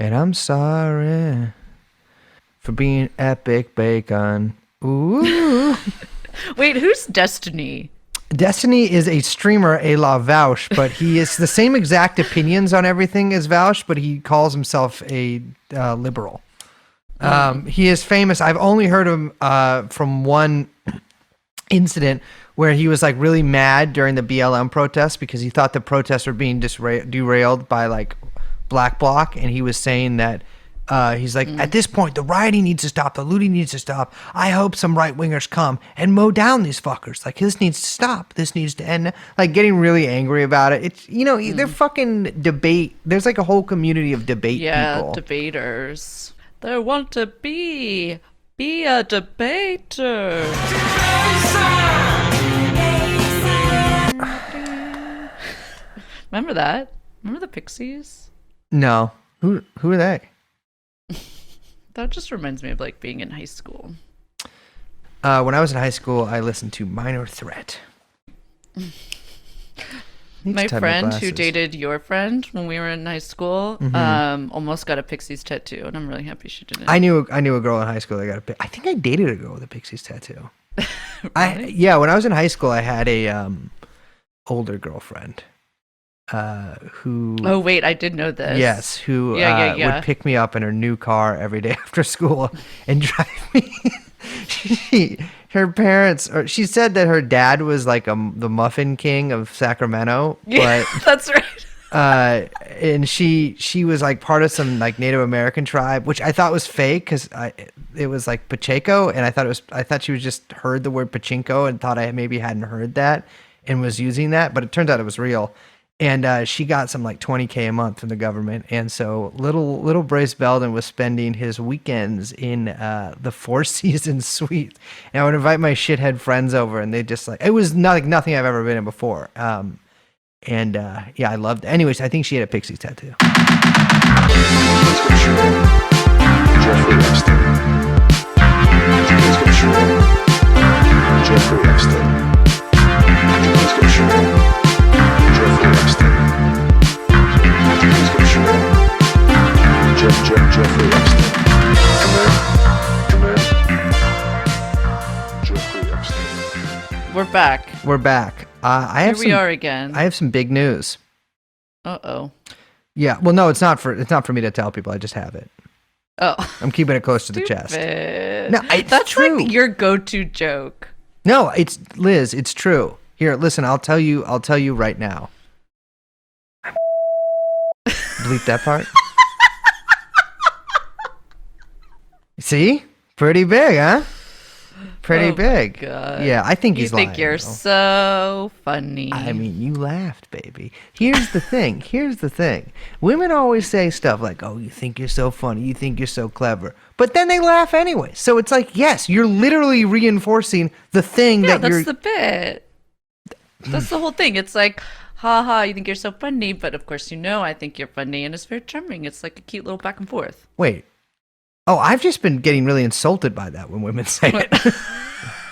And I'm sorry for being epic bacon. Ooh. Wait, who's Destiny? Destiny is a streamer a la Vaush, but he is the same exact opinions on everything as Vaush, but he calls himself a liberal. He is famous. I've only heard him from one incident where he was like really mad during the BLM protests because he thought the protests were being derailed by like Black Bloc, and he was saying that he's like, at this point, the rioting needs to stop, the looting needs to stop. I hope some right wingers come and mow down these fuckers. Like, this needs to stop. This needs to end. Like, getting really angry about it. It's, you know, they're fucking debate. There's like a whole community of debate people. Debaters. They want to be a debater. Remember that? Remember the Pixies? No. Who are they? That just reminds me of like being in high school. When I was in high school, I listened to Minor Threat. My friend who dated your friend when we were in high school almost got a Pixies tattoo, and I'm really happy she didn't. I knew a girl in high school that got I think I dated a girl with a Pixies tattoo. Really? When I was in high school, I had a older girlfriend who. Oh wait, I did know this. Yes, who would pick me up in her new car every day after school and drive me. Her parents, or she said that her dad was like the Muffin King of Sacramento, but that's right. And she was like part of some like Native American tribe, which I thought was fake because it was like Pacheco, and I thought she was just heard the word pachinko and thought I maybe hadn't heard that and was using that, but it turns out it was real. And she got some like $20K a month from the government, and so little Bryce Belden was spending his weekends in the Four Seasons Suite. And I would invite my shithead friends over, and they just like it was nothing I've ever been in before. I loved it. Anyways, I think she had a Pixies tattoo. Jeffrey Epstein. Jeffrey Epstein. Jeffrey Epstein. Jeffrey Epstein. We're back. Here we are again. I have some big news. Uh-oh. Yeah. Well, no, it's not for me to tell people. I just have it. Oh. I'm keeping it close to the chest. No, that's true. Like your go-to joke. No, it's Liz. It's true. Here, listen. I'll tell you right now. Bleep that part. See? Pretty big, huh? Pretty big. God. Yeah, I think he's lying. You think you're so funny. I mean, you laughed, baby. Here's the thing. Women always say stuff like, oh, you think you're so funny. You think you're so clever. But then they laugh anyway. So it's like, yes, you're literally reinforcing the thing that you're... Yeah, that's the bit. That's the whole thing. It's like, haha, you think you're so funny. But of course, I think you're funny. And it's very charming. It's like a cute little back and forth. Wait. Oh, I've just been getting really insulted by that when women say it.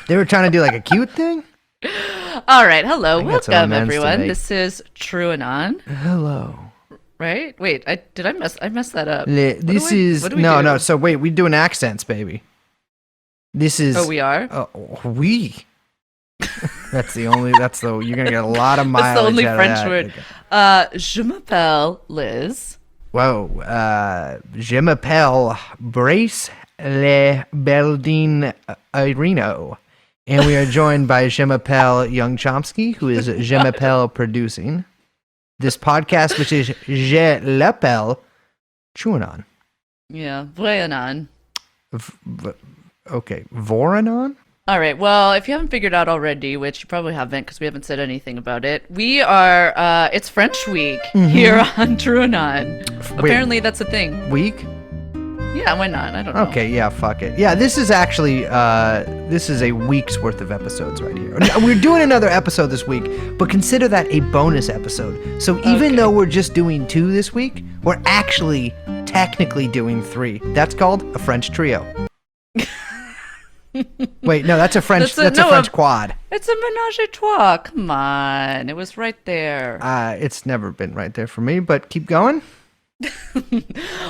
They were trying to do like a cute thing? All right. Hello. Welcome, everyone. This is TrueAnon. Hello. Right? Wait, I mess that up? No. So wait, we doing accents, baby. This is... Oh, we are? We. You're going to get a lot of mileage. That's the only out of French that. word. Je m'appelle Liz. Whoa. Je m'appelle Brace Le Beldine Irino. And we are joined by Je m'appelle Young Chomsky, who is Je m'appelle producing this podcast, which is Je l'appelle TrueAnon. Yeah, Voyanon. Okay, Voranon? All right. Well, if you haven't figured out already, which you probably haven't because we haven't said anything about it, we are, it's French Week here on TrueAnon. Apparently that's a thing. Week? Yeah, why not? I don't know. Okay, yeah, fuck it. Yeah, this is actually, this is a week's worth of episodes right here. We're doing another episode this week, but consider that a bonus episode. So even though we're just doing 2 this week, we're actually technically doing 3. That's called a French trio. Wait, no, that's a French French quad. It's a ménage à trois. Come on. It was right there. It's never been right there for me, but keep going.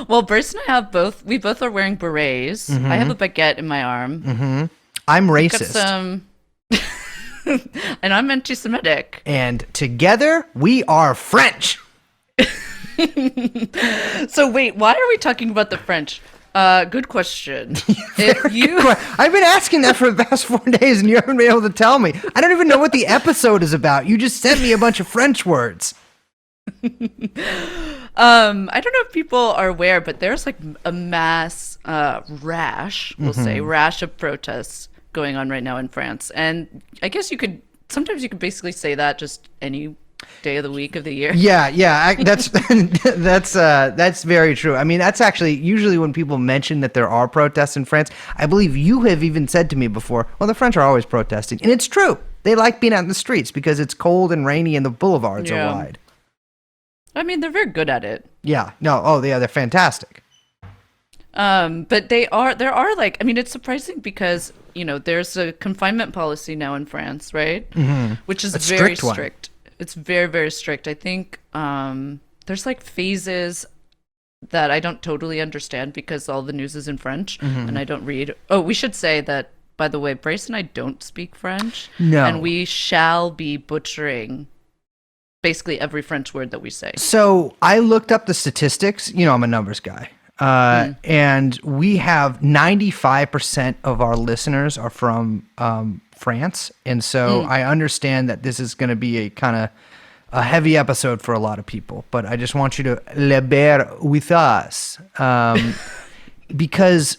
Well, Bryce and I have both. We both are wearing berets. Mm-hmm. I have a baguette in my arm. I'm Got racist. some, and I'm anti-Semitic. And together we are French. So wait, why are we talking about the French? Good question. If you, I've been asking that for the past 4 days and you haven't been able to tell me. I don't even know what the episode is about. You just sent me a bunch of French words. I don't know if people are aware, but there's like a mass rash, we'll say, rash of protests going on right now in France. And I guess sometimes you could basically say that just any day of the week of the year. Yeah, that's that's very true. I mean, that's actually usually when people mention that there are protests in France. I believe you have even said to me before, well, the French are always protesting. And it's true. They like being out in the streets because it's cold and rainy and the boulevards are wide. I mean, they're very good at it. Yeah. No. Oh, yeah. They're fantastic. But there are like, I mean, it's surprising because, there's a confinement policy now in France, right? Mm-hmm. Which is very strict. It's very, very strict. I think there's like phases that I don't totally understand because all the news is in French and I don't read. Oh, we should say that, by the way, Bryce and I don't speak French. No. And we shall be butchering basically every French word that we say. So I looked up the statistics. I'm a numbers guy. And we have 95% of our listeners are from France. And so I understand that this is going to be a kind of a heavy episode for a lot of people. But I just want you to bear with us. Because,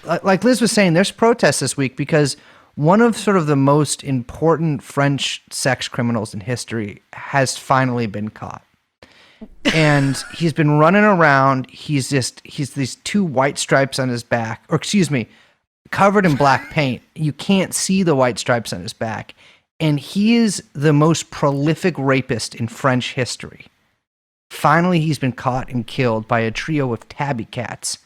like Liz was saying, there's protests this week because one of sort of the most important French sex criminals in history has finally been caught. And he's been running around. He's these 2 white stripes on his back, or excuse me, covered in black paint. You can't see the white stripes on his back. And he is the most prolific rapist in French history. Finally, he's been caught and killed by a trio of tabby cats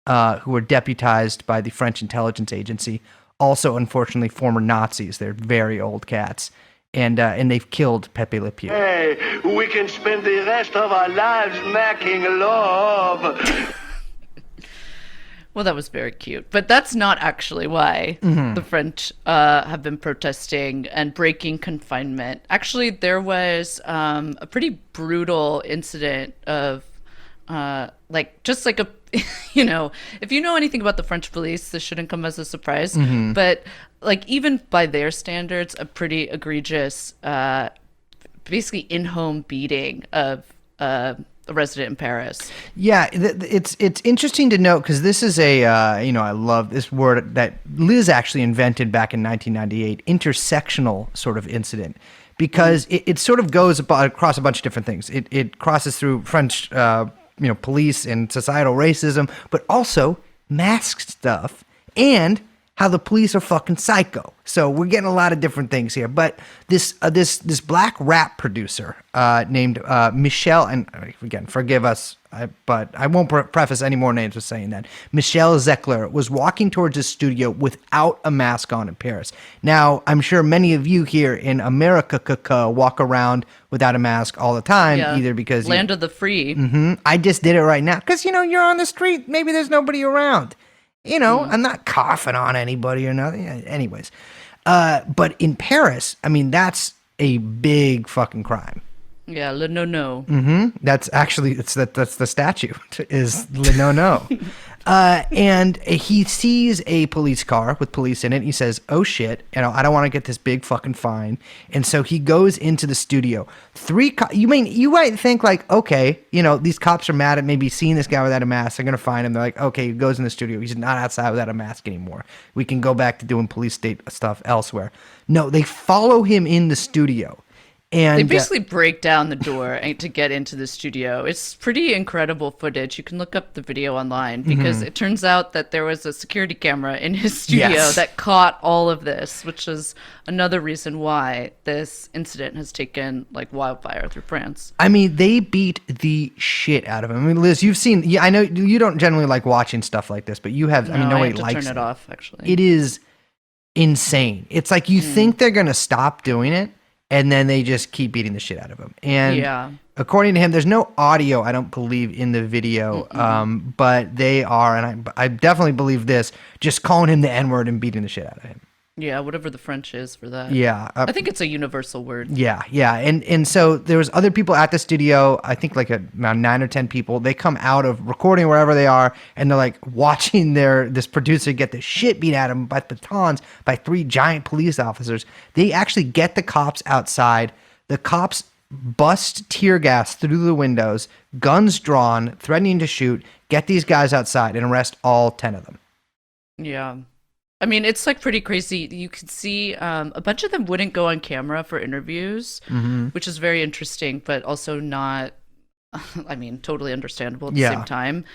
who were deputized by the French intelligence agency. Also, unfortunately, former Nazis. They're very old cats. And they've killed Pepe Le Pew. Hey, we can spend the rest of our lives making love. Well, that was very cute. But that's not actually why the French have been protesting and breaking confinement. Actually, there was a pretty brutal incident of just like a, if you know anything about the French police, this shouldn't come as a surprise. But like even by their standards, a pretty egregious, basically in-home beating of a resident in Paris. Yeah, it's interesting to note because this is a I love this word that Liz actually invented back in 1998, intersectional sort of incident, because it sort of goes across a bunch of different things. It crosses through French police and societal racism, but also masked stuff and how the police are fucking psycho. So we're getting a lot of different things here. But this black rap producer named Michel, and again, forgive us, but I won't preface any more names with saying that. Michel Zecler was walking towards his studio without a mask on in Paris. Now, I'm sure many of you here in America walk around without a mask all the time, either because land of the free. I just did it right now because you're on the street. Maybe there's nobody around. I'm not coughing on anybody or nothing. Anyways, but in Paris, I mean, that's a big fucking crime. Yeah, le no-no. That's actually, that's the statute, is le no-no. And he sees a police car with police in it. He says, oh shit, I don't want to get this big fucking fine. And so he goes into the studio. You might think like, okay, these cops are mad at maybe seeing this guy without a mask. They're going to find him. They're like, okay, he goes in the studio. He's not outside without a mask anymore. We can go back to doing police state stuff elsewhere. No, they follow him in the studio. And they basically break down the door to get into the studio. It's pretty incredible footage. You can look up the video online because it turns out that there was a security camera in his studio that caught all of this, which is another reason why this incident has taken like wildfire through France. I mean, they beat the shit out of him. I mean, Liz, you've seen. Yeah, I know you don't generally like watching stuff like this, but you have. No, I mean, nobody have to likes turn it off. Actually, it is insane. It's like you think they're gonna stop doing it. and then they just keep beating the shit out of him. And Yeah. according to him, there's no audio, I don't believe, in the video, but they are, and I definitely believe this, just calling him the N-word and beating the shit out of him. Yeah, whatever the French is for that. Yeah. I think it's a universal word. Yeah. And so there was other people at the studio, I think like around 9 or 10 people. They come out of recording wherever they are, and they're like watching this producer get the shit beat at him by batons by 3 giant police officers. They actually get the cops outside. The cops bust tear gas through the windows, guns drawn, threatening to shoot, get these guys outside and arrest all 10 of them. Yeah. I mean, it's like pretty crazy. You could see a bunch of them wouldn't go on camera for interviews, which is very interesting, but also not, I mean, totally understandable at the same time.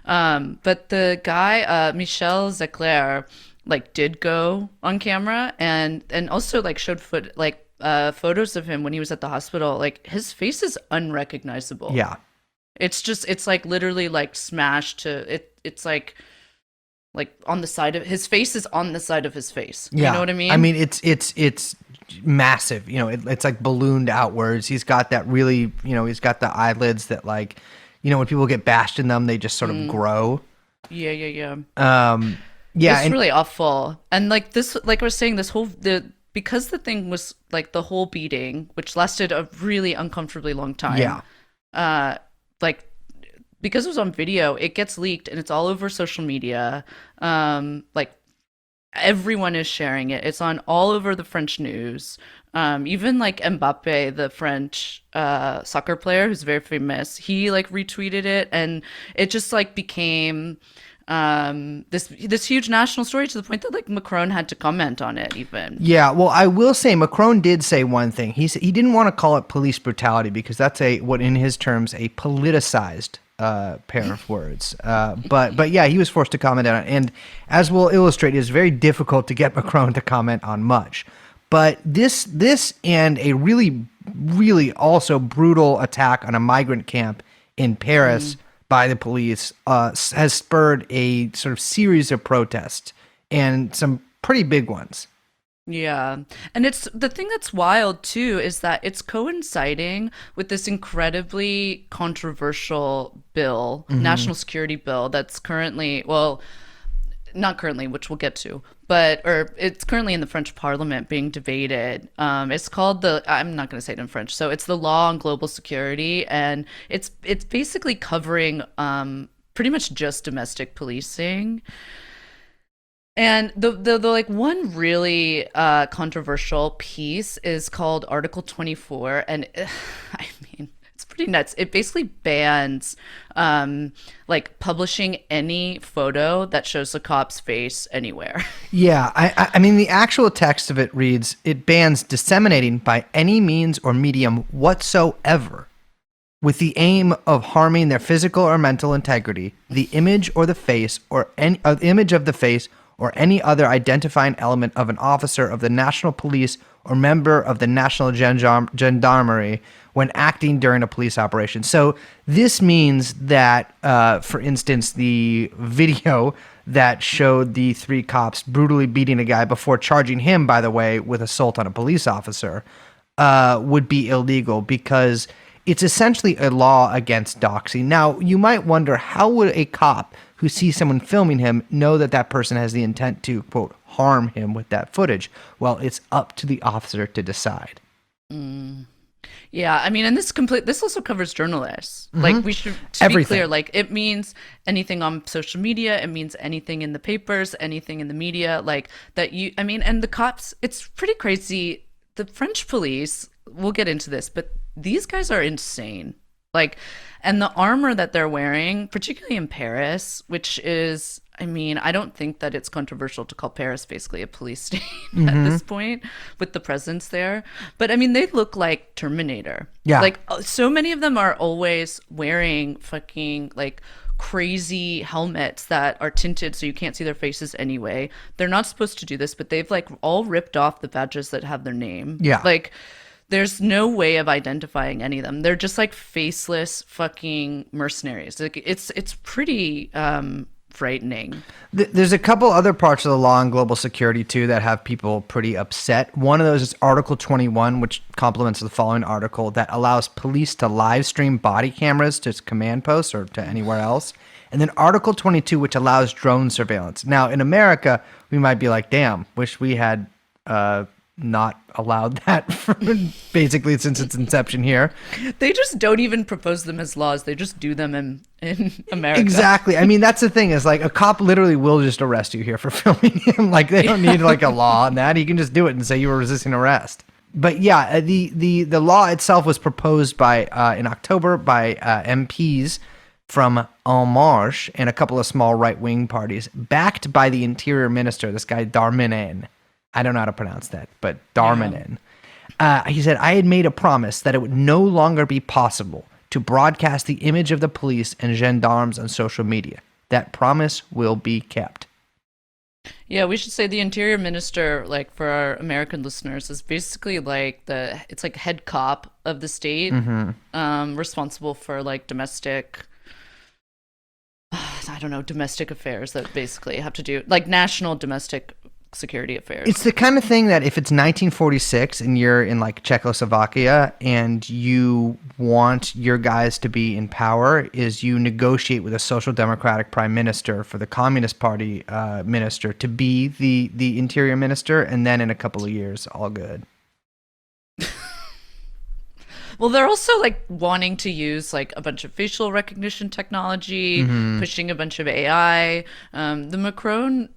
But the guy, Michel Zecler, like did go on camera and also like showed photos of him when he was at the hospital. Like his face is unrecognizable. Yeah. It's like literally like smashed to it. It's like on the side of his face is on the side of his face. Yeah. You know what I mean? I mean, it's massive. You know, it's like ballooned outwards. He's got that really, he's got the eyelids that like, when people get bashed in them, they just sort of grow. Yeah. Yeah. It's really awful. And like this, like I was saying, because the thing was like the whole beating, which lasted a really uncomfortably long time. Yeah. Like, because it was on video, it gets leaked and it's all over social media. Like everyone is sharing it. It's on all over the French news. Even like Mbappe, the French soccer player who's very famous, he like retweeted it, and it just like became this huge national story to the point that like Macron had to comment on it even. Yeah, well, I will say Macron did say one thing. He didn't want to call it police brutality because that's what in his terms a politicized pair of words. But yeah, he was forced to comment on it. And as we'll illustrate, it's very difficult to get Macron to comment on much. But this and a really, really also brutal attack on a migrant camp in Paris by the police has spurred a sort of series of protests and some pretty big ones. Yeah. And it's the thing that's wild too is that it's coinciding with this incredibly controversial bill, national security bill that's currently, well, not currently, which we'll get to, or it's currently in the French parliament being debated. It's called I'm not going to say it in French. So it's the law on global security, and it's basically covering pretty much just domestic policing. And the like one really controversial piece is called Article 24, and I mean it's pretty nuts. It basically bans like publishing any photo that shows a cop's face anywhere. Yeah, I mean the actual text of it reads, it bans disseminating by any means or medium whatsoever with the aim of harming their physical or mental integrity, the image or the face or any image of the face or any other identifying element of an officer of the national police or member of the national gendarmerie when acting during a police operation. So this means that, for instance, the video that showed the 3 cops brutally beating a guy before charging him, by the way, with assault on a police officer, would be illegal because it's essentially a law against doxing. Now, you might wonder, how would a cop who sees someone filming him know that that person has the intent to, quote, harm him with that footage? Well, it's up to the officer to decide. Yeah, I mean, and this also covers journalists. Like, we should, to be clear, like, it means anything on social media, it means anything in the papers, anything in the media, like, and the cops, it's pretty crazy. The French police, we'll get into this, but these guys are insane. Like, and the armor that they're wearing, particularly in Paris, which is, I mean, I don't think that it's controversial to call Paris basically a police state at this point with the presence there. But I mean, they look like Terminator. Yeah. Like, so many of them are always wearing fucking like crazy helmets that are tinted so you can't see their faces anyway. They're not supposed to do this, but they've like all ripped off the badges that have their name. Yeah. Like, there's no way of identifying any of them. They're just like faceless fucking mercenaries. Like, it's pretty frightening. There's a couple other parts of the law on global security, too, that have people pretty upset. One of those is Article 21, which complements the following article, that allows police to live stream body cameras to command posts or to anywhere else. And then Article 22, which allows drone surveillance. Now, in America, we might be like, damn, wish we had not allowed that for basically since its inception here. They just don't even propose them as laws. They just do them in America. Exactly. I mean, that's the thing is like a cop literally will just arrest you here for filming him. Like they don't need like a law on that. He can just do it and say you were resisting arrest. But yeah, the law itself was proposed by in October by MPs from En Marche and a couple of small right-wing parties, backed by the Interior Minister, this guy Darmanin. I don't know how to pronounce that, but Darmanin. He said, I had made a promise that it would no longer be possible to broadcast the image of the police and gendarmes on social media. That promise will be kept. Yeah, we should say the Interior Minister, like for our American listeners, is basically like it's like head cop of the state, responsible for like domestic affairs that basically have to do like national domestic security affairs. It's the kind of thing that if it's 1946 and you're in like Czechoslovakia and you want your guys to be in power, is you negotiate with a social democratic prime minister for the Communist Party minister to be the interior minister, and then in a couple of years, all good. Well, they're also like wanting to use like a bunch of facial recognition technology, pushing a bunch of AI. The Macron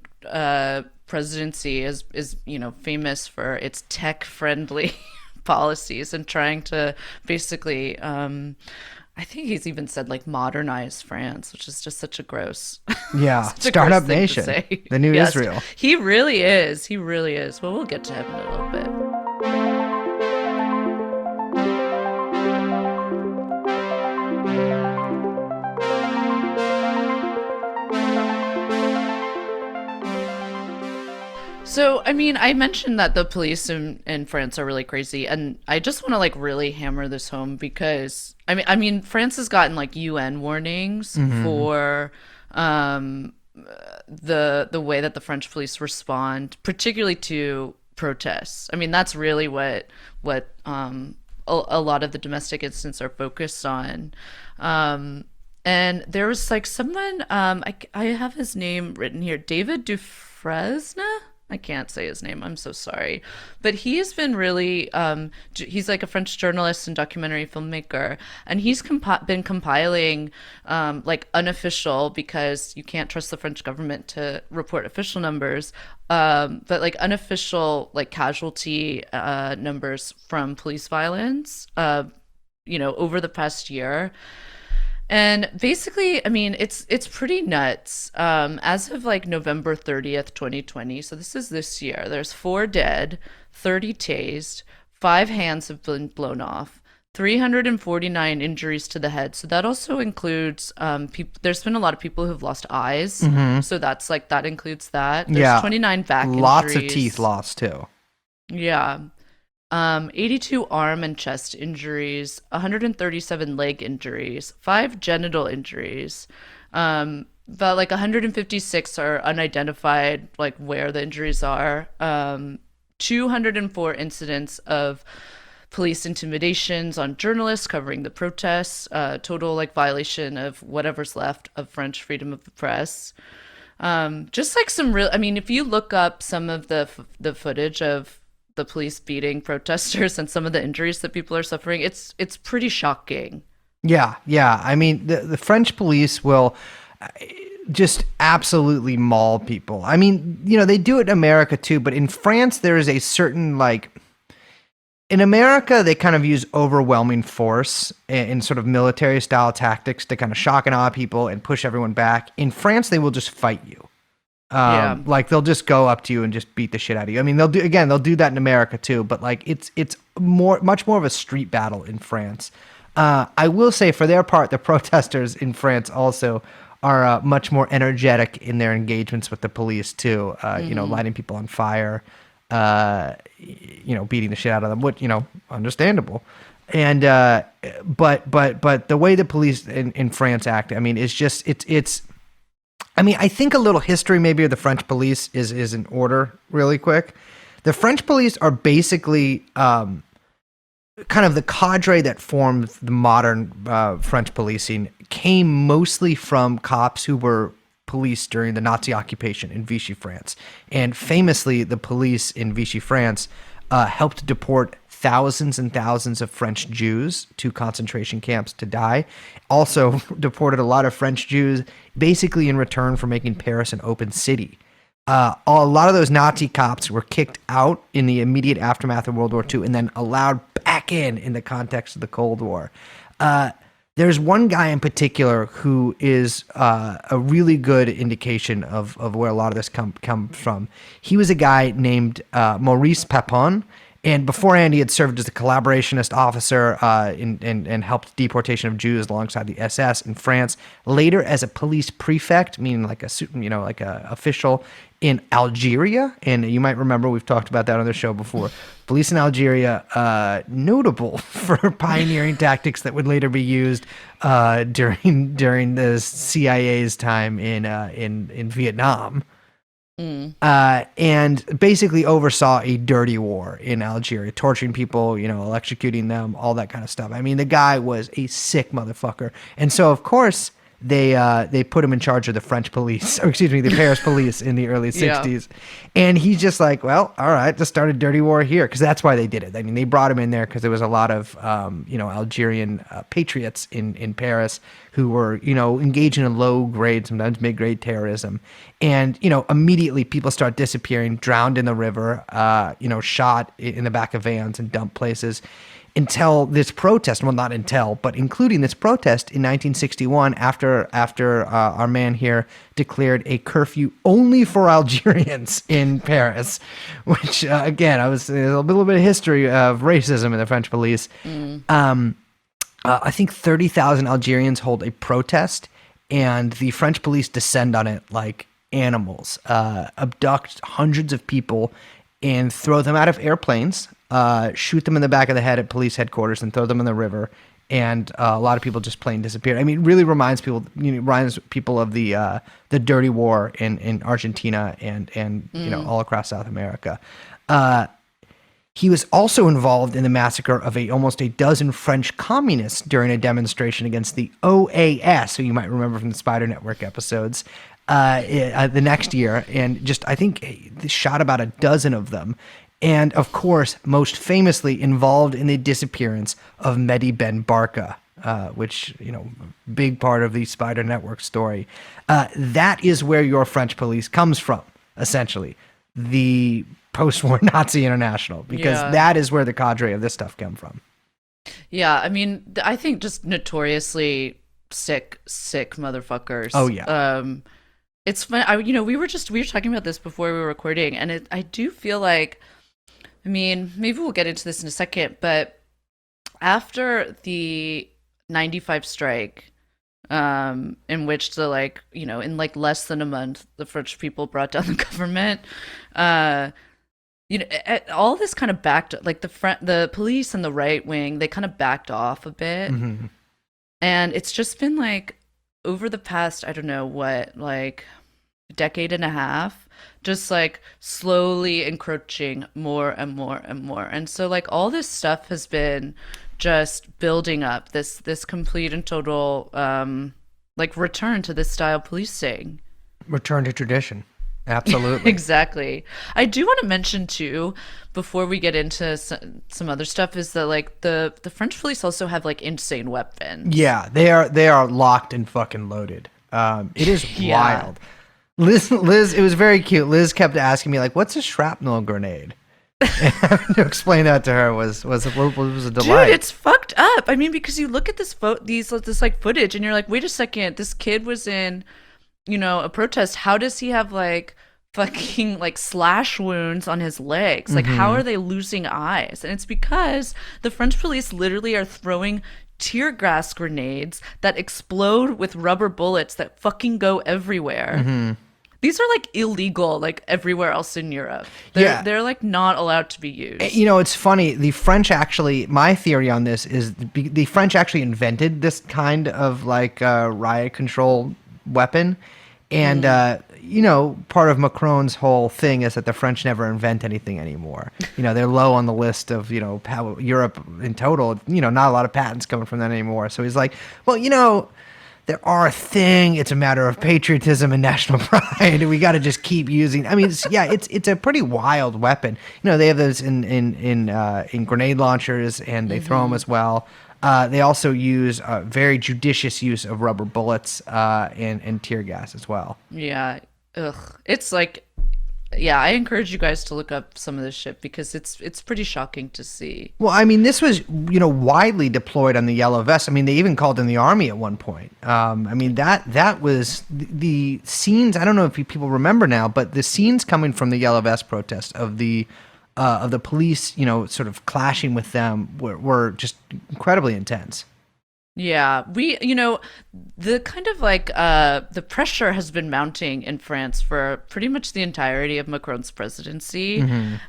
presidency is famous for its tech friendly policies and trying to basically I think he's even said like modernize France, which is just such a gross startup nation, the new Israel. He really is well, we'll get to him in a little bit. So, I mean, I mentioned that the police in France are really crazy, and I just want to like really hammer this home because I mean, France has gotten like UN warnings for the way that the French police respond, particularly to protests. I mean, that's really what a lot of the domestic incidents are focused on. And there was like someone, I have his name written here, David Dufresne. I can't say his name. I'm so sorry. But he has been really, he's like a French journalist and documentary filmmaker. And he's been compiling like unofficial, because you can't trust the French government to report official numbers, but like unofficial like casualty numbers from police violence, over the past year. And basically, I mean, it's pretty nuts. As of like November 30th, 2020, so this year, there's 4 dead, 30 tased, 5 hands have been blown off, 349 injuries to the head. So that also includes there's been a lot of people who've lost eyes. So that's like, that includes that. There's 29 back lots injuries. of teeth lost too. Yeah. 82 arm and chest injuries, 137 leg injuries, 5 genital injuries, but like 156 are unidentified, like where the injuries are. 204 incidents of police intimidations on journalists covering the protests, total like violation of whatever's left of French freedom of the press. Just like some real, I mean, if you look up some of the footage of the police beating protesters and some of the injuries that people are suffering, it's pretty shocking. Yeah. I mean, the French police will just absolutely maul people. I mean, they do it in America too, but in France, there is a certain like, in America, they kind of use overwhelming force in sort of military style tactics to kind of shock and awe people and push everyone back. In France, they will just fight you. Like they'll just go up to you and just beat the shit out of you. I mean, they'll do that in America too, but like it's much more of a street battle in France. I will say for their part, the protesters in France also are much more energetic in their engagements with the police too. Lighting people on fire, beating the shit out of them, which, understandable. And, but the way the police in France act, I mean, it's just, it's, I mean, I think a little history maybe of the French police is in order really quick. The French police are basically kind of the cadre that formed the modern French policing came mostly from cops who were police during the Nazi occupation in Vichy France. And famously, the police in Vichy France helped deport thousands and thousands of French Jews to concentration camps to die. Also deported a lot of French Jews basically in return for making Paris an open city. A lot of those Nazi cops were kicked out in the immediate aftermath of World War II and then allowed back in the context of the Cold War. There's one guy in particular who is a really good indication of where a lot of this come from. He was a guy named Maurice Papon. And beforehand, he had served as a collaborationist officer and helped deportation of Jews alongside the SS in France. Later, as a police prefect, meaning like a official in Algeria. And you might remember we've talked about that on the show before. Police in Algeria, notable for pioneering tactics that would later be used during the CIA's time in Vietnam. And basically oversaw a dirty war in Algeria, torturing people, electrocuting them, all that kind of stuff. I mean, the guy was a sick motherfucker. And so, of course, they put him in charge of the French police, or excuse me, the Paris police in the early 60s. Yeah. And he's just like, well, all right, let's start a dirty war here. Because that's why they did it. I mean, they brought him in there because there was a lot of, Algerian patriots in Paris who were, engaging in low-grade, sometimes mid-grade terrorism. And, immediately people start disappearing, drowned in the river, shot in the back of vans and dumped places. Until this protest, well, not until, but including this protest in 1961, after our man here declared a curfew only for Algerians in Paris, which again, there's a little bit of history of racism in the French police. I think 30,000 Algerians hold a protest, and the French police descend on it like animals, abduct hundreds of people, and throw them out of airplanes. Shoot them in the back of the head at police headquarters and throw them in the river, and a lot of people just plain disappeared. I mean, it really reminds people of the dirty war in Argentina and all across South America. He was also involved in the massacre of almost a dozen French communists during a demonstration against the OAS, who you might remember from the Spider Network episodes. The next year, and I think shot about a dozen of them. And, of course, most famously involved in the disappearance of Mehdi Ben Barka, which, big part of the Spider Network story. That is where your French police comes from, essentially. The post-war Nazi International, because that is where the cadre of this stuff come from. Yeah, I mean, I think just notoriously sick motherfuckers. Oh, yeah. It's fun. We were talking about this before we were recording, and I do feel like, I mean, maybe we'll get into this in a second, but after the 95 strike, in which in less than a month, the French people brought down the government, all this kind of backed, like the police and the right wing, they kind of backed off a bit. Mm-hmm. And it's just been like, over the past, I don't know what, like decade and a half, just like slowly encroaching more and more and more. And so like all this stuff has been just building up, this complete and total return to this style policing. Return to tradition. Absolutely. Exactly. I do want to mention too, before we get into some other stuff, is that like the French police also have like insane weapons. Yeah, they are locked and fucking loaded. It is wild. Liz, it was very cute. Liz kept asking me like, "What's a shrapnel grenade?" And having to explain that to her was a delight. Dude, it's fucked up. I mean, because you look at this footage and you're like, wait a second, this kid was in, a protest. How does he have like fucking like slash wounds on his legs? Like, how are they losing eyes? And it's because the French police literally are throwing tear gas grenades that explode with rubber bullets that fucking go everywhere. Mm-hmm. These are like illegal, like everywhere else in Europe. They're like not allowed to be used. It's funny. The French actually, my theory on this is the French actually invented this kind of like riot control weapon And, part of Macron's whole thing is that the French never invent anything anymore. They're low on the list of, how Europe in total, not a lot of patents coming from that anymore. So he's like, well, there are a thing. It's a matter of patriotism and national pride. We got to just keep using. I mean, it's a pretty wild weapon. They have those in grenade launchers, and they throw them as well. They also use very judicious use of rubber bullets and tear gas as well. Yeah. Ugh. It's like, yeah, I encourage you guys to look up some of this shit because it's pretty shocking to see. Well, I mean, this was, widely deployed on the Yellow Vest. I mean, they even called in the army at one point. I mean, that was the scenes. I don't know if people remember now, but the scenes coming from the Yellow Vest protest of the police, sort of clashing with them were just incredibly intense. Yeah, the kind of like the pressure has been mounting in France for pretty much the entirety of Macron's presidency.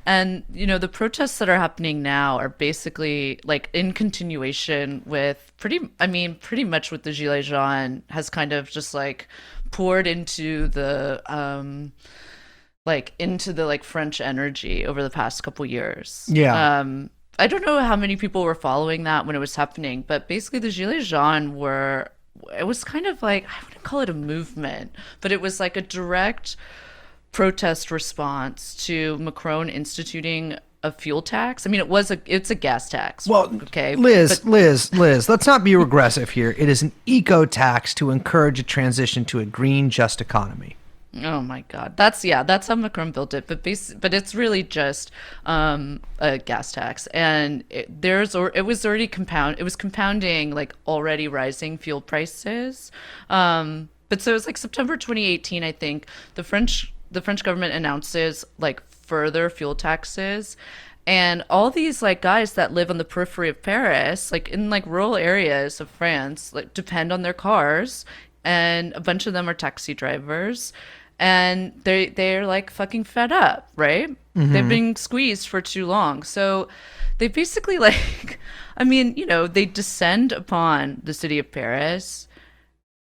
And, the protests that are happening now are basically like in continuation with pretty much what the Gilets jaunes has kind of just like poured into the French energy over the past couple years. Yeah. I don't know how many people were following that when it was happening, but basically the Gilets jaunes it was kind of like, I wouldn't call it a movement, but it was like a direct protest response to Macron instituting a fuel tax. I mean, it's a gas tax. Well, okay, Liz, let's not be regressive here. It is an eco tax to encourage a transition to a green, just economy. Oh my God, that's how Macron built it. But it's really just a gas tax, and it was compounding like already rising fuel prices. But so it's like September 2018, I think the French government announces like further fuel taxes. And all these like guys that live on the periphery of Paris, like in like rural areas of France, like depend on their cars, and a bunch of them are taxi drivers. And they're like fucking fed up, right? They've been squeezed for too long. So they basically like, I mean, they descend upon the city of Paris.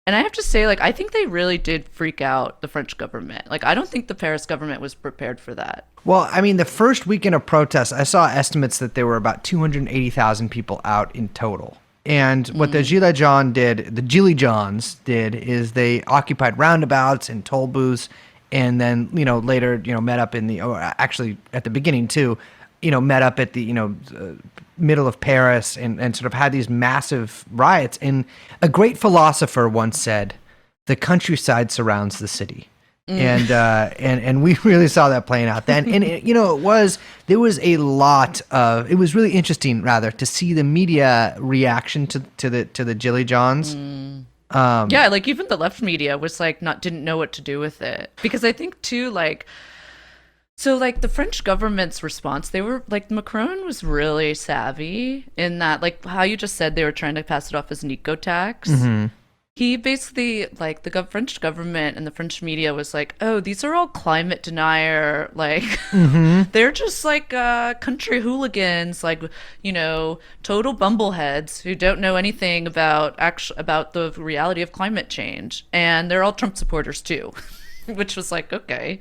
And I have to say, like, I think they really did freak out the French government. Like, I don't think the Paris government was prepared for that. Well, I mean, the first weekend of protests, I saw estimates that there were about 280,000 people out in total. And what the Gilets jaunes did is they occupied roundabouts and toll booths, and then, later, met up actually at the beginning too, met up at the, middle of Paris and sort of had these massive riots. And a great philosopher once said, the countryside surrounds the city. And we really saw that playing out then. And it was really interesting rather to see the media reaction to the Gilets jaunes. Yeah, like even the left media was like didn't know what to do with it, because I think too the French government's response, they were like, Macron was really savvy in that, like how you just said, they were trying to pass it off as an eco tax. He basically, like, the French government and the French media was like, oh, these are all climate denier, like, they're just like country hooligans, like, total bumbleheads who don't know anything about the reality of climate change. And they're all Trump supporters too, which was like, okay.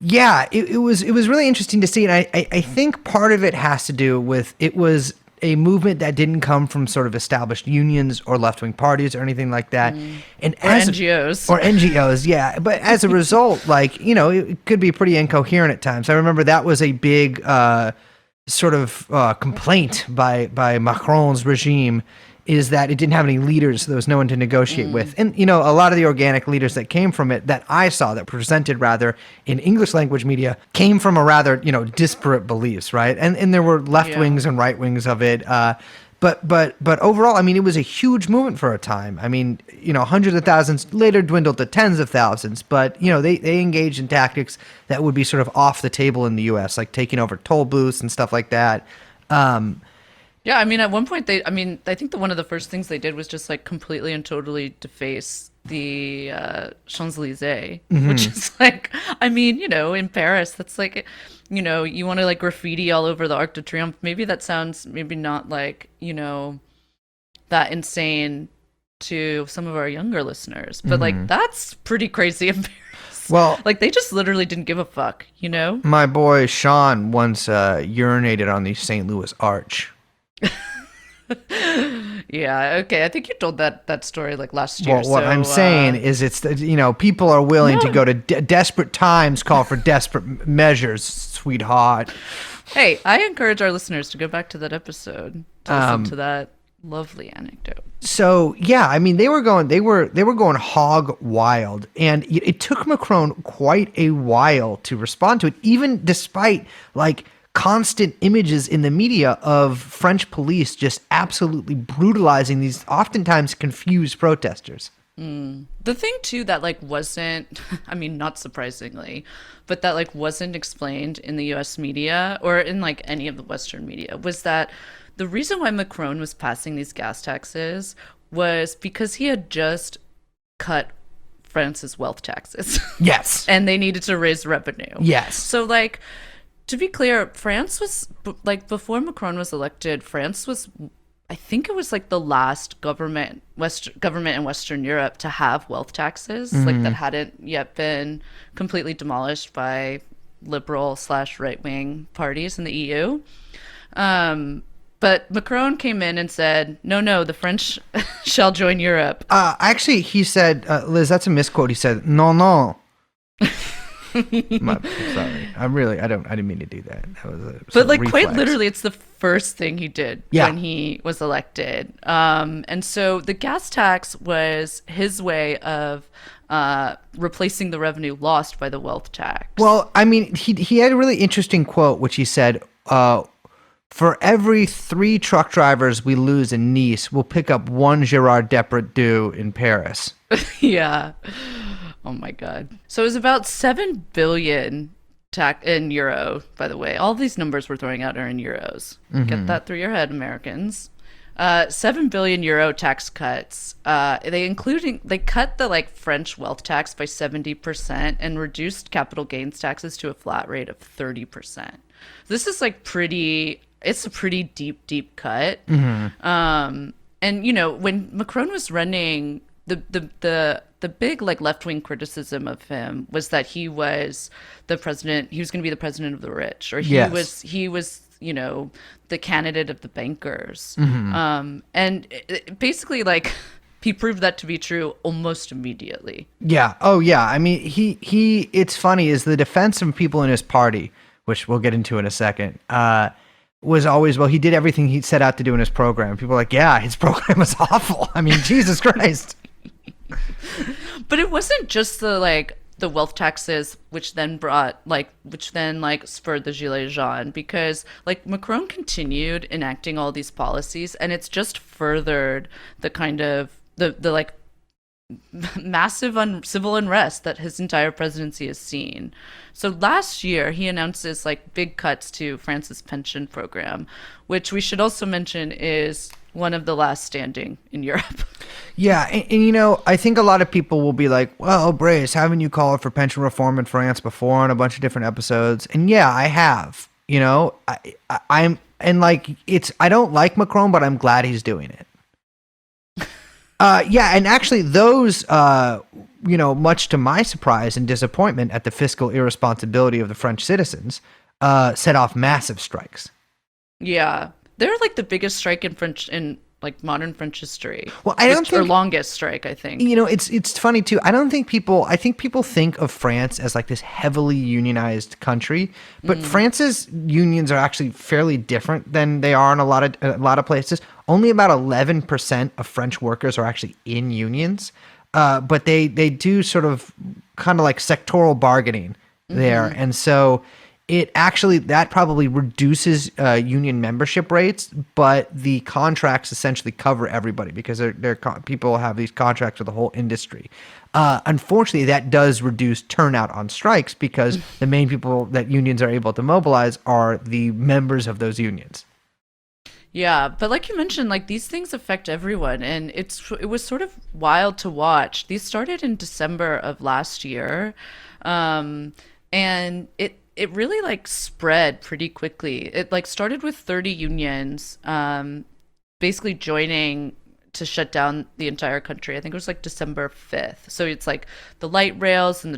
Yeah, it was really interesting to see. And I think part of it has to do with, it was a movement that didn't come from sort of established unions or left-wing parties or anything like that. And NGOs, yeah. But as a result, like, it could be pretty incoherent at times. I remember that was a big sort of complaint by Macron's regime, is that it didn't have any leaders, so there was no one to negotiate with. And, a lot of the organic leaders that came from it, that I saw, that presented rather in English language media, came from a rather, disparate beliefs, right? And there were left wings and right wings of it. But overall, I mean, it was a huge movement for a time. I mean, hundreds of thousands later dwindled to tens of thousands, but, they engaged in tactics that would be sort of off the table in the U.S., like taking over toll booths and stuff like that. Yeah, I mean, at one point, I think one of the first things they did was just like completely and totally deface the Champs-Élysées, which is like, I mean, in Paris, that's like, you want to like graffiti all over the Arc de Triomphe. Maybe that sounds maybe not like, that insane to some of our younger listeners. But like that's pretty crazy in Paris. Well, Like they just literally didn't give a fuck, you know? my boy Sean once urinated on the St. Louis Arch. Yeah, okay. I think you told that story like last year. Well, what so, I'm saying is it's, people are willing to go to desperate times, call for desperate measures, sweetheart. Hey, I encourage our listeners to go back to that episode to listen to that lovely anecdote. So yeah, I mean they were going hog wild, and it took Macron quite a while to respond to it, even despite like constant images in the media of French police just absolutely brutalizing these oftentimes confused protesters. The thing too that like wasn't, I mean, not surprisingly, but that like wasn't explained in the US media or in like any of the Western media was that the reason why Macron was passing these gas taxes was because he had just cut France's wealth taxes. Yes. And they needed to raise revenue. Yes. So like, to be clear, France was like before Macron was elected, France was, I think it was like the last government in Western Europe to have wealth taxes, like that hadn't yet been completely demolished by liberal/right-wing parties in the EU. But Macron came in and said, no, the French shall join Europe. Actually, he said, Liz, that's a misquote. He said, no. Sorry. I didn't mean to do that. That was but like reflex. quite literally, it's the first thing he did when he was elected. And so the gas tax was his way of replacing the revenue lost by the wealth tax. Well, I mean, he had a really interesting quote, which he said, for every 3 truck drivers we lose in Nice, we'll pick up 1 Gérard Depardieu in Paris. Yeah. Oh my God. So it was about 7 billion in euro, by the way. All these numbers we're throwing out are in euros. Get that through your head, Americans. 7 billion euro tax cuts. They cut the like French wealth tax by 70% and reduced capital gains taxes to a flat rate of 30%. This is like it's a pretty deep cut. And when Macron was running, the big like left-wing criticism of him was that he was the president. He was going to be the president of the rich, or he was the candidate of the bankers. And basically like he proved that to be true almost immediately. Yeah. Oh yeah. I mean, he it's funny is the defense of people in his party, which we'll get into in a second, was always, well, he did everything he set out to do in his program. People are like, yeah, his program was awful. I mean, Jesus Christ. But it wasn't just the wealth taxes, which then spurred the Gilets jaunes, because like Macron continued enacting all these policies, and it's just furthered the kind of the like massive civil unrest that his entire presidency has seen. So last year he announces like big cuts to France's pension program, which we should also mention is one of the last standing in Europe. Yeah, and I think a lot of people will be like, well, Brace, haven't you called for pension reform in France before on a bunch of different episodes? And yeah, I have. I don't like Macron, but I'm glad he's doing it. Yeah, and actually those, much to my surprise and disappointment at the fiscal irresponsibility of the French citizens, set off massive strikes. Yeah, they're like the biggest strike in modern French history. Well, I don't think, or longest strike, I think. It's funny too. I think people think of France as like this heavily unionized country, but France's unions are actually fairly different than they are in a lot of places. Only about 11% of French workers are actually in unions, but they do sort of kind of like sectoral bargaining there, and so that probably reduces union membership rates, but the contracts essentially cover everybody because people have these contracts with the whole industry. Unfortunately, that does reduce turnout on strikes because the main people that unions are able to mobilize are the members of those unions. Yeah, but like you mentioned, like these things affect everyone, and it was sort of wild to watch. These started in December of last year, and it really like spread pretty quickly. It like started with 30 unions basically joining to shut down the entire country. I think it was like December 5th. So it's like the light rails and the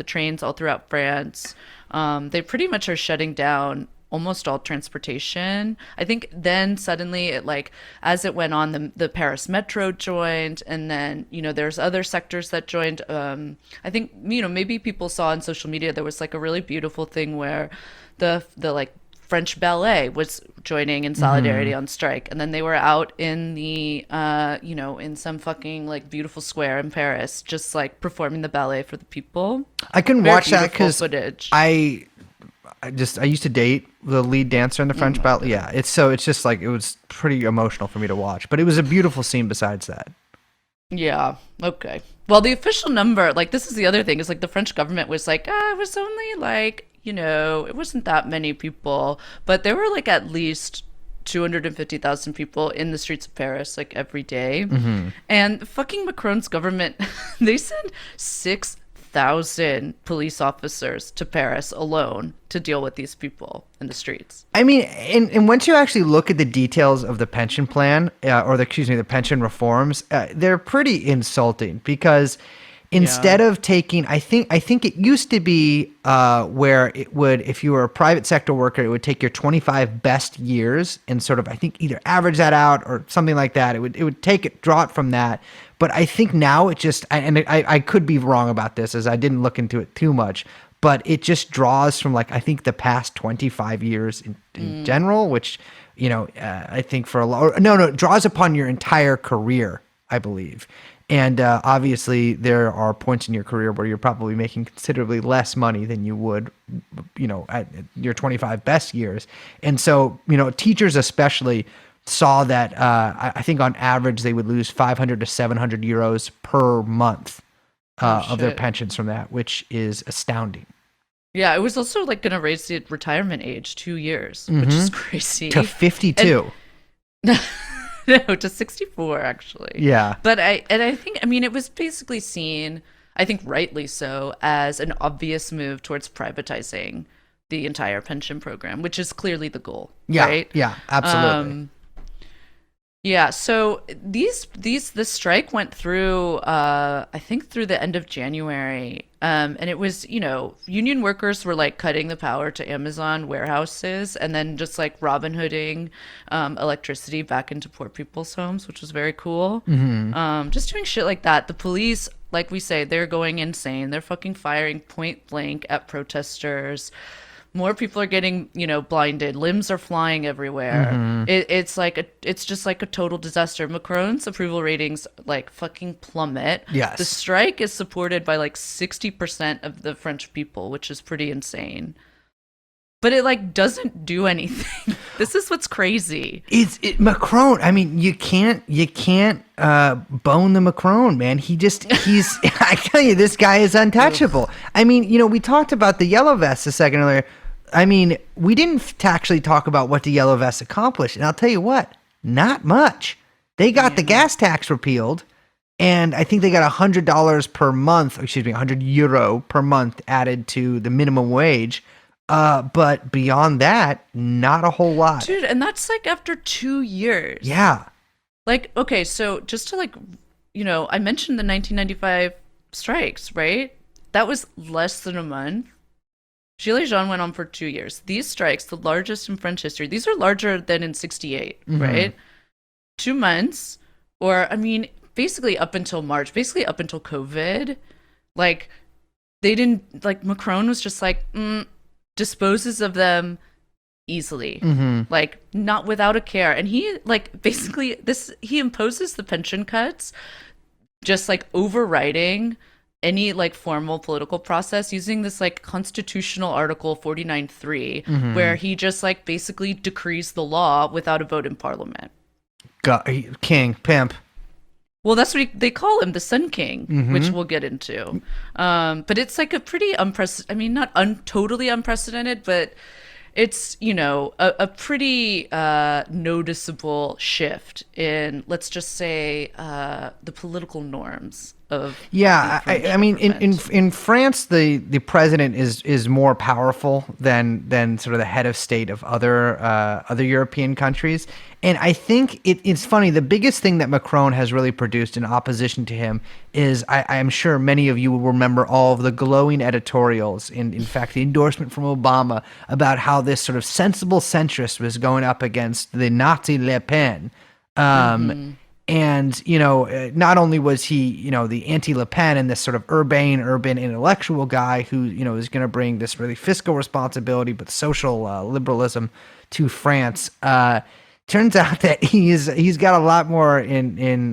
trains all throughout France. They pretty much are shutting down almost all transportation. I think then suddenly it like, as it went on, the Paris metro joined, and then, there's other sectors that joined. I think, maybe people saw on social media, there was like a really beautiful thing where the like French ballet was joining in solidarity on strike, and then they were out in the in some fucking like beautiful square in Paris, just like performing the ballet for the people. I couldn't Very watch that beautiful because footage. I used to date the lead dancer in the French ballet. Yeah, it's just like, it was pretty emotional for me to watch, but it was a beautiful scene besides that. Yeah. Okay. Well, the official number, like, this is the other thing, is like the French government was like, it was only like, it wasn't that many people, but there were like at least 250,000 people in the streets of Paris like every day. And fucking Macron's government, they send 6,000 police officers to Paris alone to deal with these people in the streets. I mean, and once you actually look at the details of the pension plan, the pension reforms, they're pretty insulting, because instead of taking, I think it used to be where it would, if you were a private sector worker, it would take your 25 best years and sort of, I think, either average that out or something like that. It would draw it from that. But I think now it just, and I could be wrong about this, as I didn't look into it too much, but it just draws from, like, I think the past 25 years in general, which, I think for a lot, it draws upon your entire career, I believe. And obviously there are points in your career where you're probably making considerably less money than you would, at your 25 best years. And so, teachers especially saw that I think on average they would lose 500 to 700 euros per month of their pensions from that, which is astounding. Yeah, it was also like going to raise the retirement age 2 years, which is crazy. To 52. No, to 64 actually. Yeah. But I think, it was basically seen, I think rightly so, as an obvious move towards privatizing the entire pension program, which is clearly the goal. Yeah. Right? Yeah, absolutely. Yeah, so the strike went through, I think through the end of January, and it was, union workers were like cutting the power to Amazon warehouses and then just like Robin Hooding electricity back into poor people's homes, which was very cool. Just doing shit like that. The police, like we say, they're going insane. They're fucking firing point blank at protesters. More people are getting, blinded. Limbs are flying everywhere. It's just like a total disaster. Macron's approval ratings like fucking plummet. Yes. The strike is supported by like 60% of the French people, which is pretty insane. But it like doesn't do anything. This is what's crazy. Macron. I mean, you can't bone the Macron, man. He's I tell you, this guy is untouchable. I mean, we talked about the yellow vests a second earlier. I mean, we didn't actually talk about what the yellow vests accomplished. And I'll tell you what, not much. They got the gas tax repealed, and I think they got $100 per month, €100 per month added to the minimum wage. But beyond that, not a whole lot. Dude, and that's like after 2 years. Yeah. Like, okay, so just to like, I mentioned the 1995 strikes, right? That was less than a month. Gilets jaunes went on for 2 years. These strikes, the largest in French history, these are larger than in 68, right? 2 months, or basically up until March, basically up until COVID, like they didn't, like Macron was just like, disposes of them easily, like not without a care. And he like basically he imposes the pension cuts, just like overriding any like formal political process using this like constitutional article 49.3, where he just like basically decrees the law without a vote in parliament. King, pimp. Well, that's what they call him, the Sun King, which we'll get into. But it's like a pretty unprecedented, not totally unprecedented, but it's, a pretty noticeable shift in, let's just say, the political norms of Yeah, the French I mean, government. in France, the president is more powerful than sort of the head of state of other European countries, and I think it's funny. The biggest thing that Macron has really produced in opposition to him is I'm sure many of you will remember all of the glowing editorials, in fact, the endorsement from Obama about how this sort of sensible centrist was going up against the Nazi Le Pen. And, not only was he, the anti-Le Pen and this sort of urban intellectual guy who, is going to bring this really fiscal responsibility, but social liberalism to France, turns out that he's got a lot more he's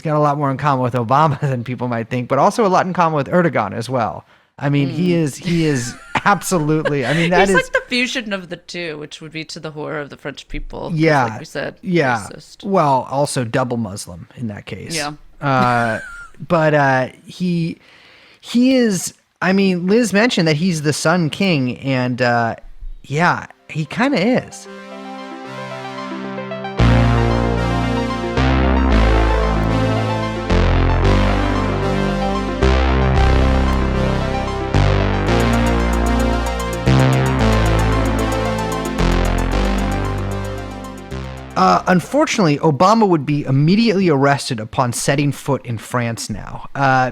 got a lot more in common with Obama than people might think, but also a lot in common with Erdogan as well. I mean, he is absolutely. I mean, He's like the fusion of the two, which would be to the horror of the French people. 'Cause yeah, like we said, yeah. racist. Well, also double Muslim in that case. Yeah. But he is. I mean, Liz mentioned that he's the Sun King, and yeah, he kind of is. Unfortunately, Obama would be immediately arrested upon setting foot in France now,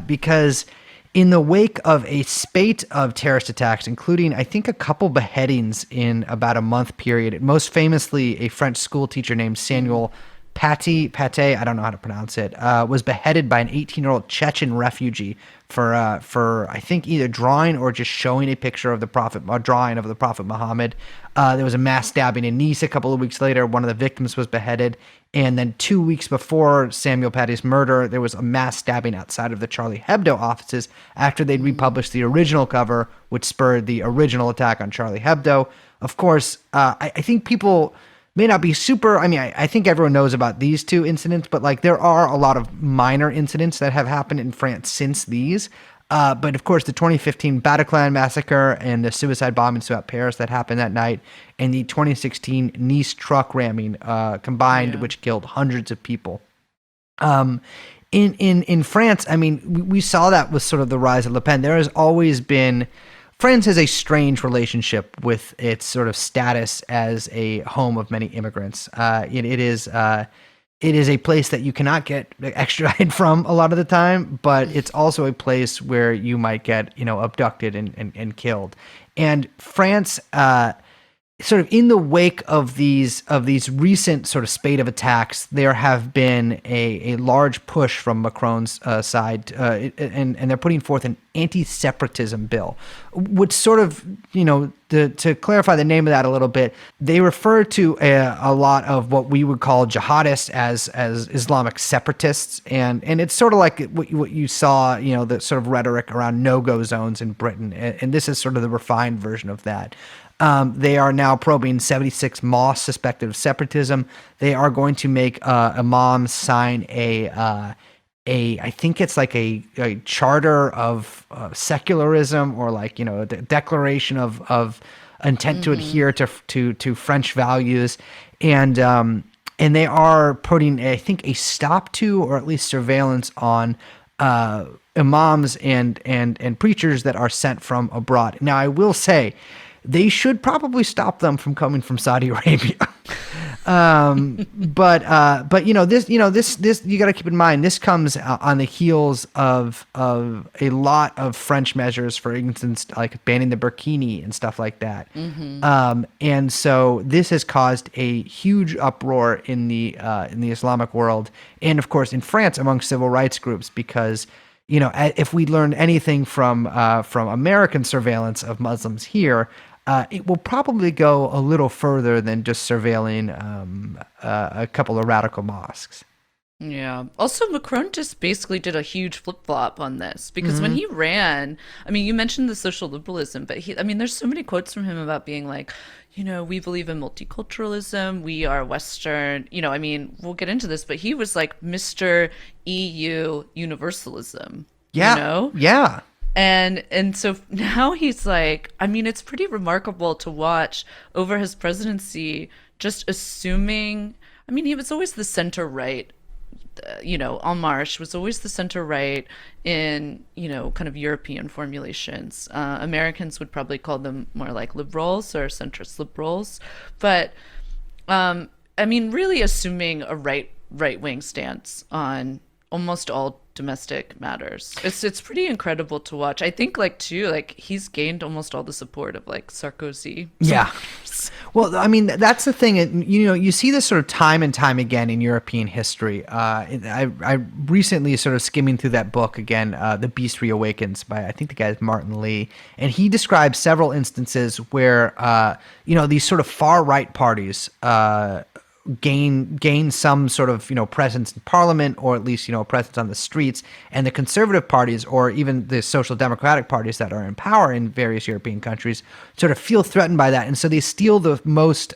because in the wake of a spate of terrorist attacks, including, I think, a couple beheadings in about a month period, most famously a French school teacher named Samuel Paty, I don't know how to pronounce it, was beheaded by an 18-year-old Chechen refugee for I think either drawing or just showing a picture of a drawing of the Prophet Muhammad. There was a mass stabbing in Nice a couple of weeks later. One of the victims was beheaded. And then 2 weeks before Samuel Paty's murder, there was a mass stabbing outside of the Charlie Hebdo offices after they'd republished the original cover, which spurred the original attack on Charlie Hebdo. Of course, I think people may not be super. I mean, I think everyone knows about these two incidents, but like there are a lot of minor incidents that have happened in France since these. But of course, the 2015 Bataclan massacre and the suicide bombings throughout Paris that happened that night, and the 2016 Nice truck ramming combined, which killed hundreds of people. In France, I mean, we saw that with sort of the rise of Le Pen. There has always been. France has a strange relationship with its sort of status as a home of many immigrants. It is a place that you cannot get extradited from a lot of the time, but it's also a place where you might get, abducted and killed. And France, sort of in the wake of these recent sort of spate of attacks, there have been a large push from Macron's side, and they're putting forth an anti-separatism bill, which sort of, to clarify the name of that a little bit, they refer to a lot of what we would call jihadists as Islamic separatists, and it's sort of like what you saw, the sort of rhetoric around no-go zones in Britain, and this is sort of the refined version of that. They are now probing 76 mosques suspected of separatism. They are going to make imams sign I think it's like a charter of secularism, or like, a declaration of intent to adhere to French values. And they are putting, I think, a stop to, or at least surveillance on imams and preachers that are sent from abroad. Now, I will say, they should probably stop them from coming from Saudi Arabia. But this you got to keep in mind, this comes on the heels of a lot of French measures, for instance, like banning the burkini and stuff like that. And so this has caused a huge uproar in the Islamic world, and of course in France among civil rights groups, because if we learned anything from American surveillance of Muslims here, it will probably go a little further than just surveilling a couple of radical mosques. Yeah. Also, Macron just basically did a huge flip-flop on this, because when he ran, I mean, you mentioned the social liberalism, but there's so many quotes from him about being like, we believe in multiculturalism, we are Western, we'll get into this, but he was like Mr. EU universalism. Yeah. Yeah. And so now he's like, it's pretty remarkable to watch over his presidency, just assuming, he was always the center right En Marche was always the center right in, kind of European formulations. Americans would probably call them more like liberals or centrist liberals. But, really assuming a right-wing stance on almost all domestic matters. It's pretty incredible to watch. I think he's gained almost all the support of Sarkozy. Yeah. Well, that's the thing. You see this sort of time and time again in European history. I recently sort of skimming through that book again, The Beast Reawakens by, I think the guy is Martin Lee. And he describes several instances where, these sort of far right parties, gain some sort of presence in parliament, or at least presence on the streets, and the conservative parties or even the social democratic parties that are in power in various European countries sort of feel threatened by that, and so they steal the most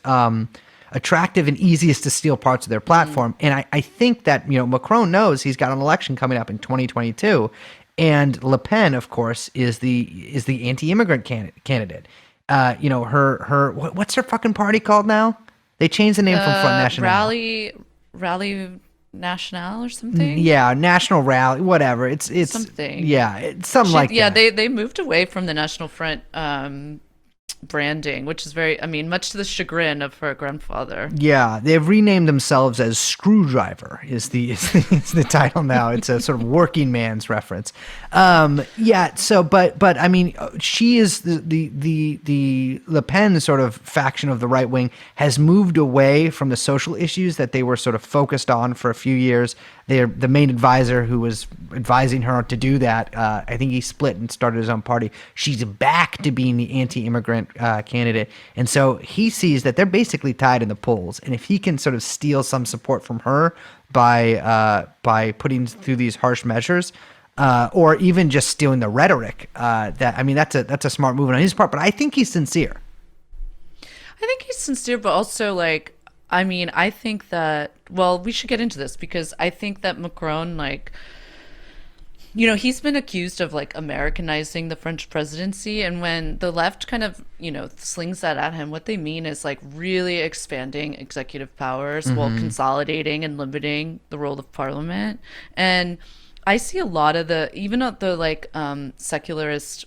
attractive and easiest to steal parts of their platform. And I think that Macron knows he's got an election coming up in 2022, and Le Pen, of course, is the anti-immigrant candidate. Her what's her fucking party called now? They changed the name from Front National. Rally National or something? Yeah, National Rally, whatever. It's something. Yeah, it's something like that. Yeah, they moved away from the National Front branding, which is very, much to the chagrin of her grandfather. Yeah, they've renamed themselves as Screwdriver is the title now. It's a sort of working man's reference. So but she is the Le Pen sort of faction of the right wing has moved away from the social issues that they were sort of focused on for a few years. The main advisor who was advising her to do that, I think he split and started his own party. She's back to being the anti-immigrant candidate. And so he sees that they're basically tied in the polls. And if he can sort of steal some support from her by putting through these harsh measures, or even just stealing the rhetoric, that's a smart move on his part. But I think he's sincere. I think he's sincere, but also I think that, we should get into this because I think that Macron, he's been accused of Americanizing the French presidency. And when the left kind of, slings that at him, what they mean is really expanding executive powers while consolidating and limiting the role of parliament. And I see a lot of even the secularist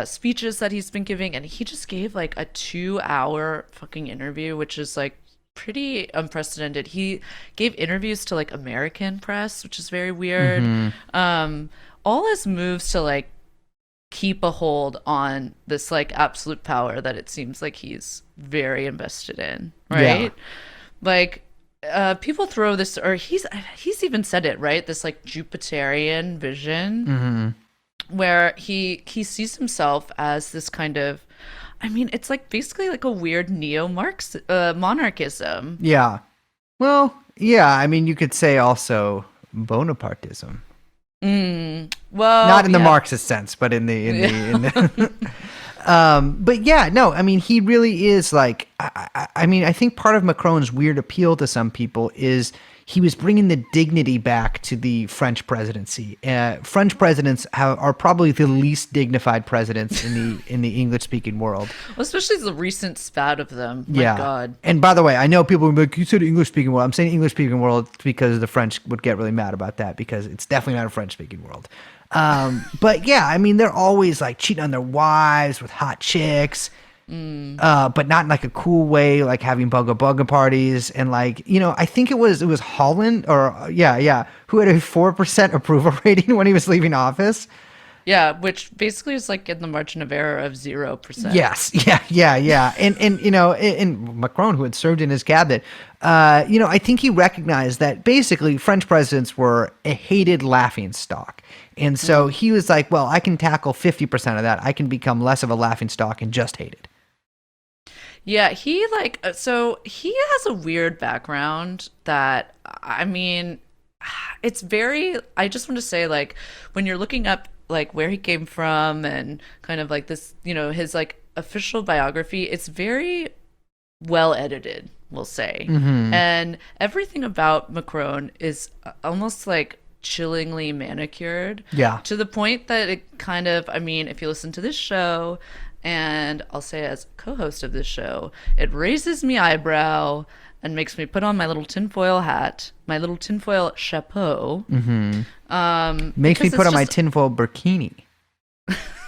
speeches that he's been giving. And he just gave a 2-hour fucking interview, which is pretty unprecedented. He gave interviews to American press, which is very weird. All his moves to keep a hold on this absolute power that it seems he's very invested in, right? People throw this, or he's even said it, right? This Jupiterian vision where he sees himself as this kind of, it's basically a weird monarchism. Yeah. Well, yeah. You could say also Bonapartism. Well, not in the Marxist sense, but in the but yeah, no. He really is I think part of Macron's weird appeal to some people is he was bringing the dignity back to the French presidency. French presidents are probably the least dignified presidents in the English-speaking world. Well, especially the recent spat of them. My God. And by the way, I know people will be like, you said English-speaking world. I'm saying English-speaking world because the French would get really mad about that because it's definitely not a French-speaking world. But yeah, they're always cheating on their wives with hot chicks. But not in a cool way, having bugga parties. And I think it was Holland or who had a 4% approval rating when he was leaving office. Yeah, which basically is in the margin of error of 0%. Yes, yeah. And Macron, who had served in his cabinet, I think he recognized that basically French presidents were a hated laughingstock. And so he was well, I can tackle 50% of that. I can become less of a laughingstock and just hated. Yeah, he so he has a weird background that, it's very, I just want to say when you're looking up where he came from and kind of this, his official biography, it's very well edited, we'll say. And everything about Macron is almost chillingly manicured. Yeah. To the point that it kind of, if you listen to this show, and I'll say as co-host of this show, it raises me eyebrow and makes me put on my little tinfoil hat, my little tinfoil chapeau. Makes me because put on it's my just- tinfoil burkini.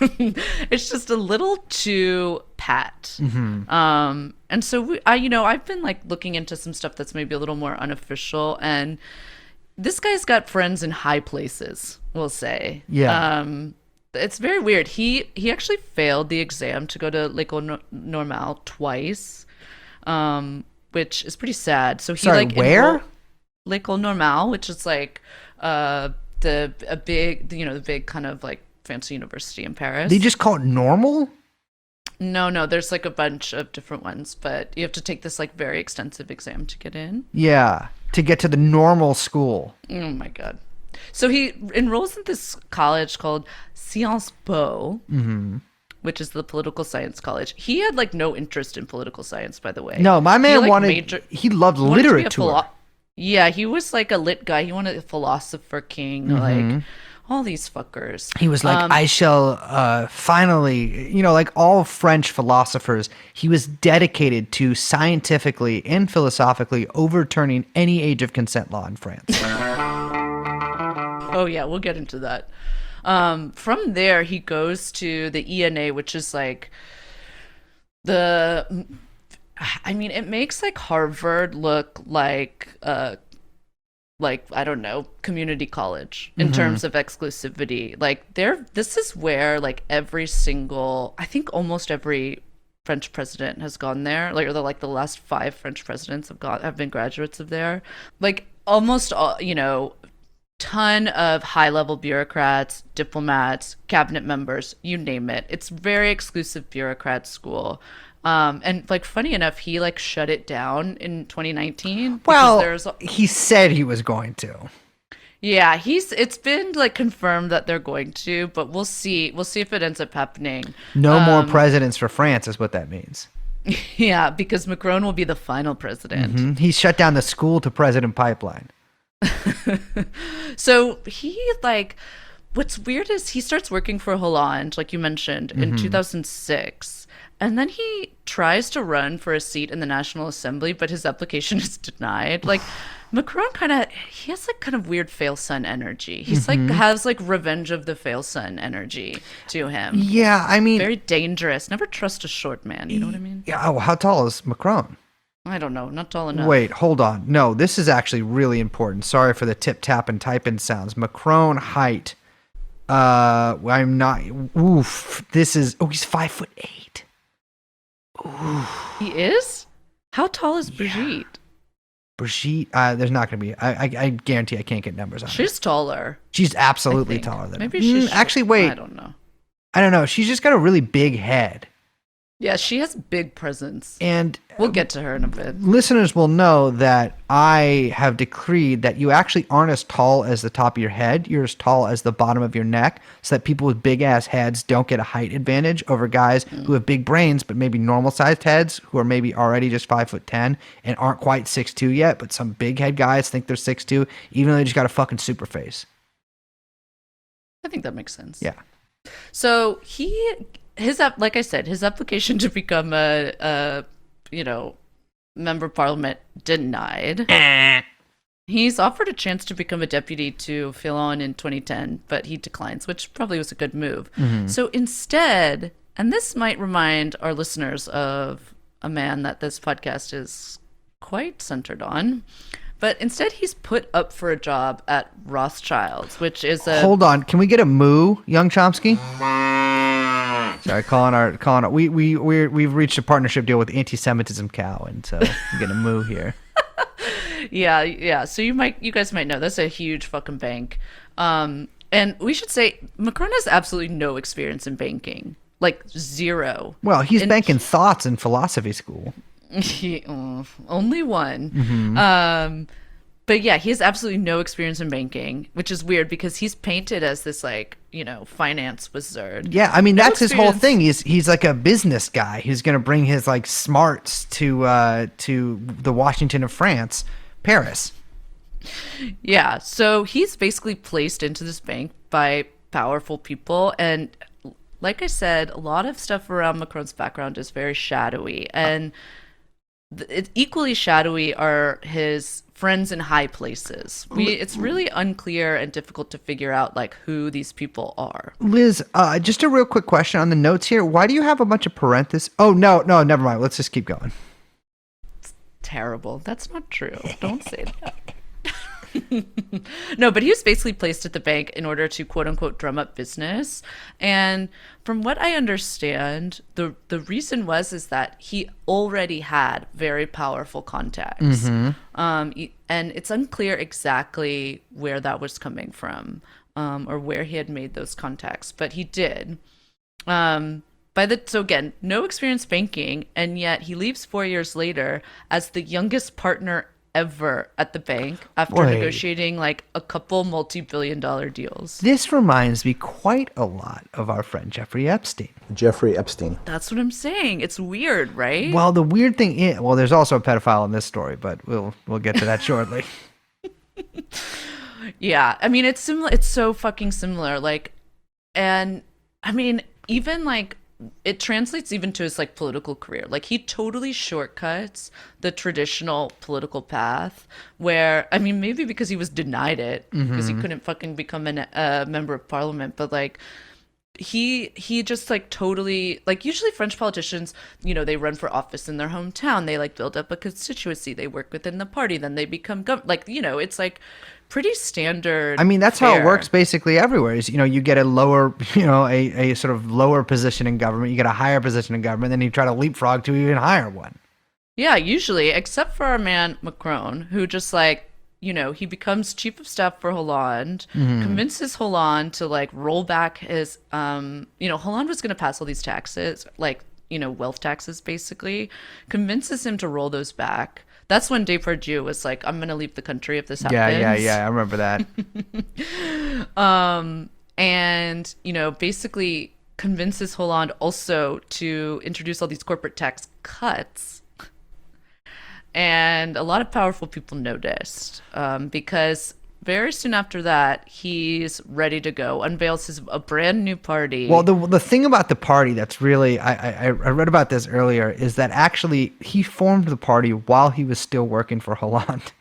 It's just a little too pat. Mm-hmm. And so I've been like looking into some stuff that's maybe a little more unofficial, and this guy's got friends in high places, we'll say. Yeah. It's very weird. He actually failed the exam to go to L'École Normale twice, which is pretty sad. So he Sorry, where? L'École Normale, which is like the big kind of like fancy university in Paris. They just call it normal? No, there's like a bunch of different ones, but you have to take this like very extensive exam to get in. Yeah, to get to the normal school. Oh my God. So he enrolls in this college called Sciences Po, which is the political science college. He had like no interest in political science, by the way. No, my man he loved wanted to be a literature. Yeah, he was like a lit guy. He wanted a philosopher king, like all these fuckers. He was like, I shall finally, like all French philosophers, he was dedicated to scientifically and philosophically overturning any age of consent law in France. Oh yeah, we'll get into that. From there, he goes to the ENA, which is like it makes like Harvard look like I don't know, community college in terms of exclusivity. Like this is where like I think almost every French president has gone there. Like the last 5 French presidents have been graduates of there. Like almost all, ton of high-level bureaucrats, diplomats, cabinet members, you name it. It's very exclusive bureaucrat school. And like funny enough, he like shut it down in 2019. Well, he said he was going to. Yeah, it's been like confirmed that they're going to, but we'll see. We'll see if it ends up happening. No more presidents for France is what that means. Yeah, because Macron will be the final president. He shut down the school to president pipeline. So what's weird is he starts working for Hollande, like you mentioned, in 2006. And then he tries to run for a seat in the National Assembly, but his application is denied. Like Macron he has like kind of weird fail son energy. He's like has like revenge of the fail son energy to him. Yeah, I mean, very dangerous. Never trust a short man. You know what I mean? Yeah. Oh, how tall is Macron? I don't know. Not tall enough. Wait, hold on. No, this is actually really important. Sorry for the tip tap and type in sounds. Macron height. I'm not. Oof. This is. Oh, he's 5'8". Oof. He is? How tall is Brigitte? Brigitte, there's not going to be. I guarantee I can't get numbers on her. She's taller. She's absolutely taller than Maybe her. she's actually, wait. I don't know. I don't know. She's just got a really big head. Yeah, she has big presence. And we'll get to her in a bit. Listeners will know that I have decreed that you actually aren't as tall as the top of your head. You're as tall as the bottom of your neck, so that people with big ass heads don't get a height advantage over guys who have big brains but maybe normal sized heads, who are maybe already just 5'10" and aren't quite 6'2" yet. But some big head guys think they're 6'2", even though they just got a fucking super face. I think that makes sense. Yeah. So like I said, his application to become a member of parliament denied. He's offered a chance to become a deputy to Fillon in 2010, but he declines, which probably was a good move. So instead, and this might remind our listeners of a man that this podcast is quite centered on, but instead he's put up for a job at Rothschild's, which is a... Hold on. Can we get a moo, young Chomsky? Sorry, we've reached a partnership deal with anti-Semitism cow, and so we're gonna move here. Yeah. So you guys might know that's a huge fucking bank, and we should say Macron has absolutely no experience in banking, like zero. Well, he's banking thoughts in philosophy school. Only one. But yeah, he has absolutely no experience in banking, which is weird because he's painted as this like, finance wizard. Yeah, I mean, that's his whole thing. He's like a business guy who's going to bring his like smarts to the Washington of France, Paris. Yeah, so he's basically placed into this bank by powerful people, and like I said, a lot of stuff around Macron's background is very shadowy, and equally shadowy are his friends in high places. It's really unclear and difficult to figure out like who these people are. Liz, just a real quick question on the notes here. Why do you have a bunch of parentheses? Oh, no, never mind. Let's just keep going. Terrible. That's not true. Don't say that. No, but he was basically placed at the bank in order to quote unquote drum up business. And from what I understand, the reason is that he already had very powerful contacts. And it's unclear exactly where that was coming from, or where he had made those contacts, but he did. So again, no experience banking, and yet he leaves 4 years later as the youngest partner ever at the bank after negotiating like a couple multi-billion-dollar deals. This reminds me quite a lot of our friend Jeffrey Epstein. Jeffrey Epstein. That's what I'm saying. It's weird, right? Well, the weird thing is, there's also a pedophile in this story, but we'll get to that shortly. Yeah, I mean, it's similar. It's so fucking similar. Like, and I mean, even like, it translates even to his like political career. Like he totally shortcuts the traditional political path where, I mean, maybe because he was denied it because he couldn't fucking become a member of parliament, but like he just like totally, like usually French politicians, you know, they run for office in their hometown. They like build up a constituency. They work within the party. Then they become like, you know, it's like pretty standard. I mean, that's how it works basically everywhere. Is, you know, you get a lower, you know, a sort of lower position in government. You get a higher position in government. Then you try to leapfrog to even higher one. Yeah, usually, except for our man Macron, who just like, you know, he becomes chief of staff for Hollande, convinces Hollande to like roll back his, you know, Hollande was going to pass all these taxes, like, you know, wealth taxes basically, convinces him to roll those back. That's when Depardieu was like, I'm going to leave the country if this happens. Yeah, I remember that. And, you know, basically convinces Hollande also to introduce all these corporate tax cuts. And a lot of powerful people noticed because very soon after that, he's ready to go, unveils a brand new party. Well, the thing about the party that's really, I read about this earlier, is that actually he formed the party while he was still working for Hollande.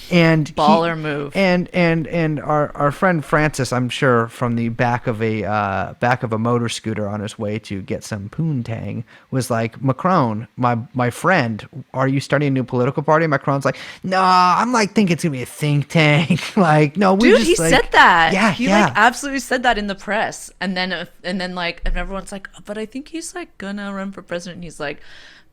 And baller move. And our friend Francis, I'm sure, from the back of a motor scooter on his way to get some poontang, was like, Macron, my friend, are you starting a new political party? Macron's like, no, I'm like thinking it's gonna be a think tank. Like, no, we dude, just, he like, said that. Yeah, he like absolutely said that in the press, and then like, and everyone's like, but I think he's like gonna run for president. And he's like,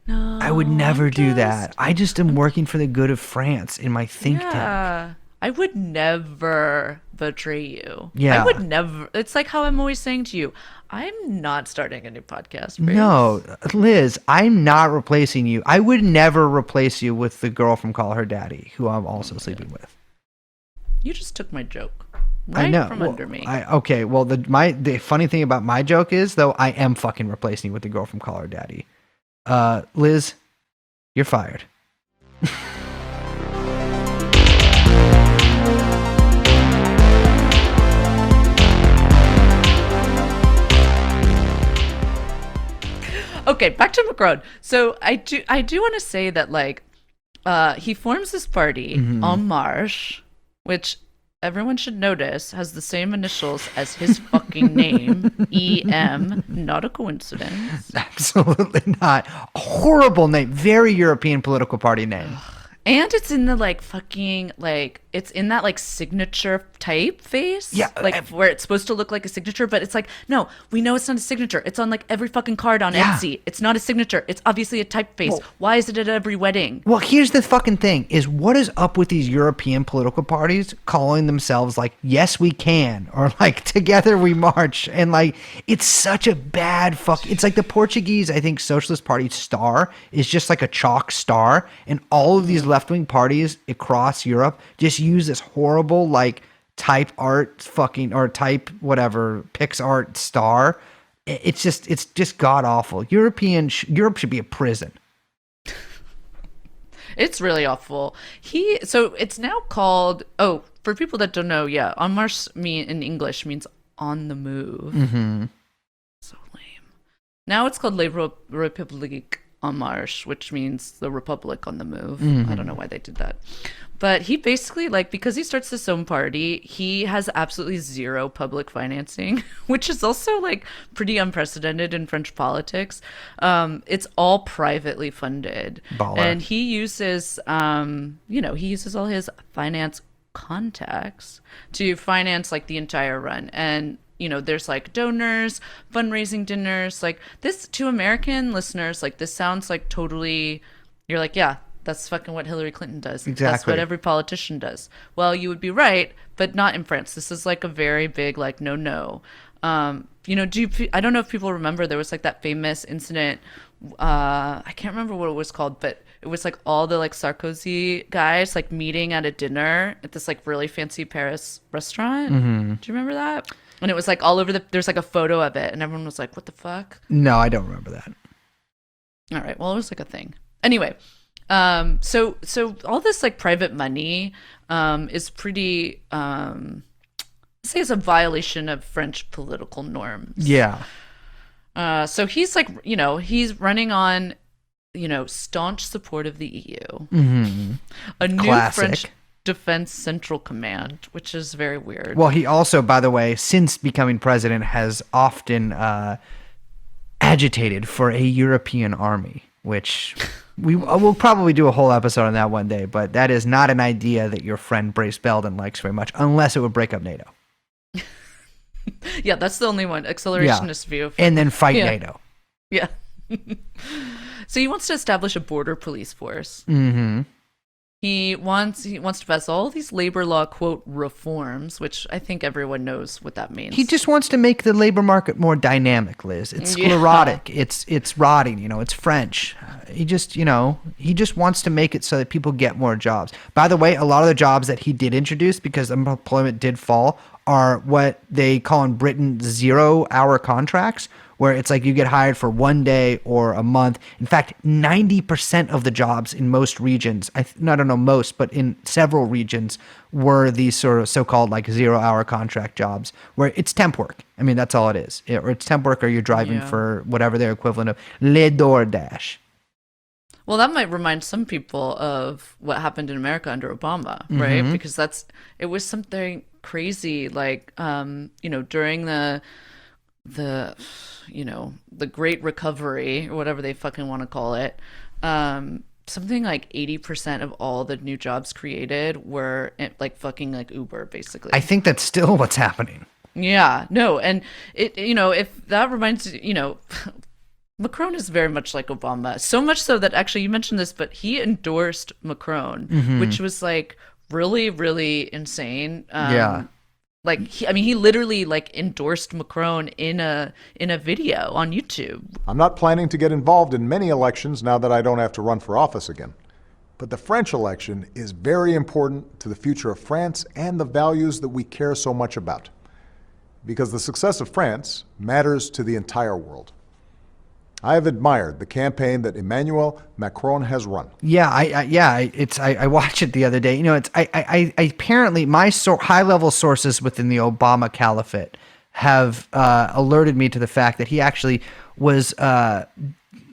no, I would never do that. I just am working for the good of France in my think tank. I would never betray you. Yeah. I would never. It's like how I'm always saying to you, I'm not starting a new podcast. Grace. No, Liz, I'm not replacing you. I would never replace you with the girl from Call Her Daddy, who I'm also sleeping with. You just took my joke I know. from under me. Okay, well, the funny thing about my joke is, though, I am fucking replacing you with the girl from Call Her Daddy. Liz, you're fired. Okay, back to Macron. So I do want to say that like he forms this party, En Marche, which everyone should notice has the same initials as his fucking name, EM. Not a coincidence. Absolutely not. A horrible name. Very European political party name. And it's in the like fucking like it's in that like signature typeface. Yeah, like where it's supposed to look like a signature, but it's like, no, we know it's not a signature. It's on like every fucking card on Etsy. It's not a signature. It's obviously a typeface. Well, why is it at every wedding? Well, here's the fucking thing: is what is up with these European political parties calling themselves like "Yes We Can" or like "Together We March"? And like, it's such a bad fuck. It's like the Portuguese, I think, Socialist Party star is just like a chalk star, and all of these left-wing parties across Europe just use this horrible like type art fucking or type whatever PixArt star. It's just god awful. Europe should be a prison. It's really awful. So it's now called, for people that don't know, yeah, En Marche in English means on the move. Mm-hmm. So lame. Now it's called Les Républiques en marche, which means the Republic on the move. Mm-hmm. I don't know why they did that. But he basically, like, because he starts his own party, he has absolutely zero public financing, which is also, like, pretty unprecedented in French politics. It's all privately funded. Baller. And he uses, he uses all his finance contacts to finance, like, the entire run. And there's like donors, fundraising dinners, like this to American listeners. Like this sounds like totally, you're like, yeah, that's fucking what Hillary Clinton does. Exactly. That's what every politician does. Well, you would be right, but not in France. This is like a very big, like, no. I don't know if people remember, there was like that famous incident. I can't remember what it was called, but it was like all the like Sarkozy guys like meeting at a dinner at this like really fancy Paris restaurant. Mm-hmm. Do you remember that? And it was like all over there's like a photo of it and everyone was like, what the fuck? No, I don't remember that. All right. Well, it was like a thing. Anyway, so all this like private money is pretty, say it's a violation of French political norms. Yeah. So he's like, he's running on, staunch support of the EU. Mm-hmm. A new Classic. French Defense Central Command, which is very weird. Well, he also, by the way, since becoming president, has often agitated for a European army, which we'll probably do a whole episode on that one day, but that is not an idea that your friend Brace Belden likes very much, unless it would break up NATO. Yeah, that's the only one. Accelerationist view. And then fight NATO. Yeah. So he wants to establish a border police force. Mm-hmm. He wants to pass all these labor law, quote, reforms, which I think everyone knows what that means. He just wants to make the labor market more dynamic, Liz. It's sclerotic. Yeah. It's rotting, it's French. He just wants to make it so that people get more jobs. By the way, a lot of the jobs that he did introduce, because unemployment did fall, are what they call in Britain 0-hour contracts, where it's like you get hired for 1 day or a month. In fact, 90% of the jobs in most regions, I don't know most, but in several regions, were these sort of so-called like 0-hour contract jobs where it's temp work. I mean, that's all it is. Or it's temp work or you're driving for whatever their equivalent of Le DoorDash. Well, that might remind some people of what happened in America under Obama, right? Mm-hmm. Because it was something crazy, like, during the Great Recovery or whatever they fucking want to call it, something like 80% of all the new jobs created were like fucking like Uber, basically. I think that's still what's happening. Yeah, no. And it, if that reminds Macron is very much like Obama, so much so that actually you mentioned this, but he endorsed Macron, which was like really, really insane. Yeah. Like he literally like endorsed Macron in a video on YouTube. I'm not planning to get involved in many elections now that I don't have to run for office again. But the French election is very important to the future of France and the values that we care so much about. Because the success of France matters to the entire world. I have admired the campaign that Emmanuel Macron has run. Yeah, I watched it the other day. I apparently my high-level sources within the Obama caliphate have alerted me to the fact that he actually was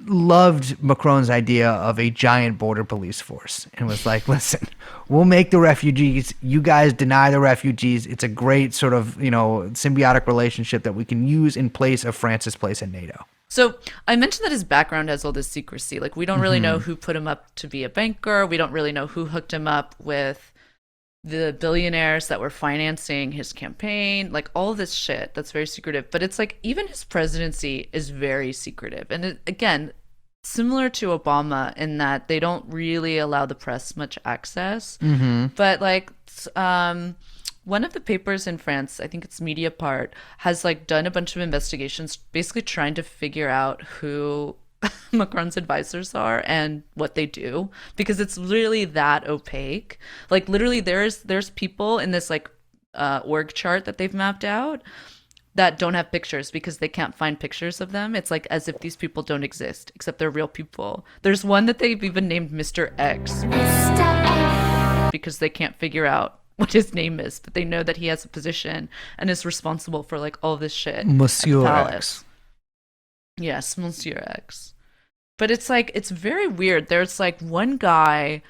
loved Macron's idea of a giant border police force and was like, listen, we'll make the refugees, you guys deny the refugees. It's a great sort of, symbiotic relationship that we can use in place of France's place in NATO. So I mentioned that his background has all this secrecy. Like, we don't really know who put him up to be a banker. We don't really know who hooked him up with the billionaires that were financing his campaign. Like, all this shit that's very secretive. But it's like, even his presidency is very secretive. And again, similar to Obama in that they don't really allow the press much access. But like, one of the papers in France, I think it's Mediapart, has like done a bunch of investigations basically trying to figure out who Macron's advisors are and what they do, because it's really that opaque. Like, literally there's people in this like org chart that they've mapped out that don't have pictures because they can't find pictures of them. It's like as if these people don't exist, except they're real people. There's one that they've even named Mr. X because they can't figure out what his name is, but they know that he has a position and is responsible for like all this shit. Monsieur X. Yes, Monsieur X. But it's like, it's very weird. There's like one guy,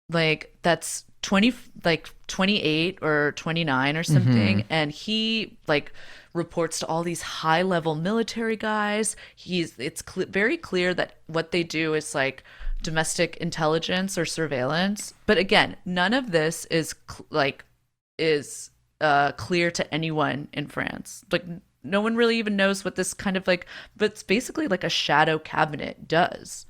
like, that's 28 or 29 or something, and he like reports to all these high level military guys. It's very clear that what they do is like domestic intelligence or surveillance. But again, none of this is clear to anyone in France. Like, no one really even knows what this kind of like, but it's basically like a shadow cabinet does.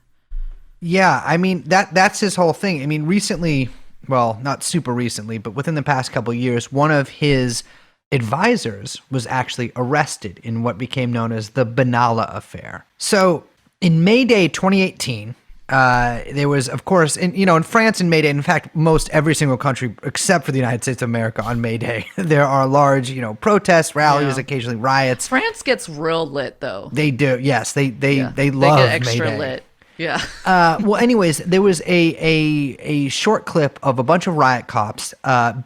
Yeah, I mean, that's his whole thing. I mean, recently, well, not super recently, but within the past couple of years, one of his advisors was actually arrested in what became known as the Benalla affair. So in May Day 2018, there was, of course, in France in May Day, in fact, most every single country except for the United States of America on May Day, there are large, protests, rallies, occasionally riots. France gets real lit though. They do, yes. They love they get extra May Day. lit. Yeah. Well, anyways, there was a short clip of a bunch of riot cops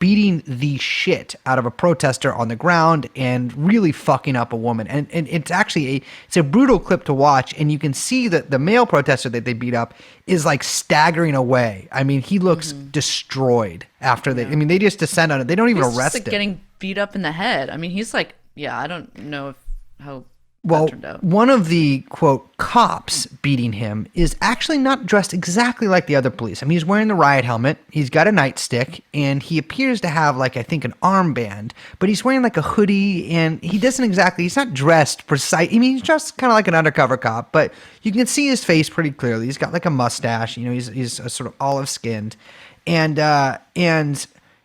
beating the shit out of a protester on the ground and really fucking up a woman. And it's actually it's a brutal clip to watch, and you can see that the male protester that they beat up is like staggering away. I mean, he looks destroyed after they. I mean, they just descend on it. They don't even He's arrest just, like, him. getting beat up in the head. I mean, he's like, I don't know how. Well, that turned out. one of the, quote, cops beating him is actually not dressed exactly like the other police. I mean, he's wearing the riot helmet, he's got a nightstick, and he appears to have, like, I think an armband, but he's wearing, like, a hoodie, and he's not dressed precise. I mean, he's just kind of like an undercover cop, but you can see his face pretty clearly. He's got, like, a mustache, he's a sort of olive-skinned, and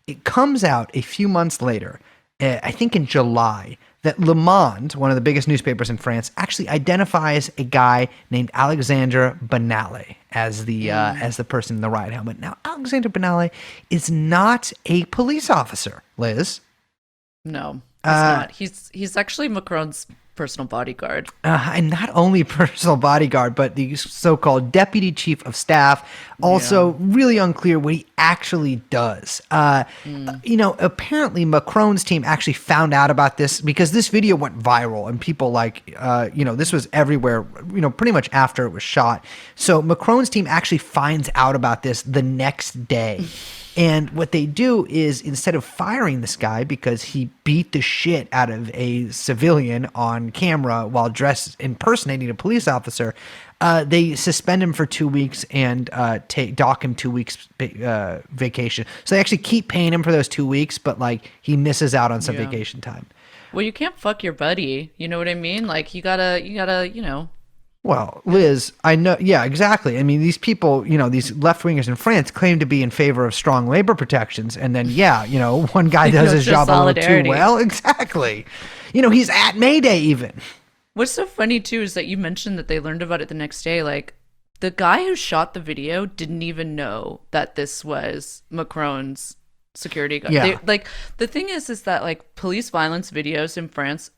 it comes out a few months later, I think in July, that Le Monde, one of the biggest newspapers in France, actually identifies a guy named Alexandre Benalla as the person in the riot helmet. Now, Alexandre Benalla is not a police officer, Liz. No, he's not. He's actually Macron's personal bodyguard. And not only personal bodyguard, but the so-called deputy chief of staff. Also, really unclear what he actually does. Apparently Macron's team actually found out about this because this video went viral and people this was everywhere, pretty much after it was shot. So Macron's team actually finds out about this the next day. And what they do is, instead of firing this guy because he beat the shit out of a civilian on camera while impersonating a police officer, they suspend him for 2 weeks and dock him 2 weeks vacation. So they actually keep paying him for those 2 weeks, but like he misses out on some vacation time. Well, you can't fuck your buddy. You know what I mean? Like you gotta. Well, Liz, I know. Yeah, exactly. I mean, these people, these left-wingers in France claim to be in favor of strong labor protections. And then, one guy does his job a little too well. Exactly. He's at May Day even. What's so funny, too, is that you mentioned that they learned about it the next day. Like, the guy who shot the video didn't even know that this was Macron's security guard. Yeah. The thing is that, like, police violence videos in France,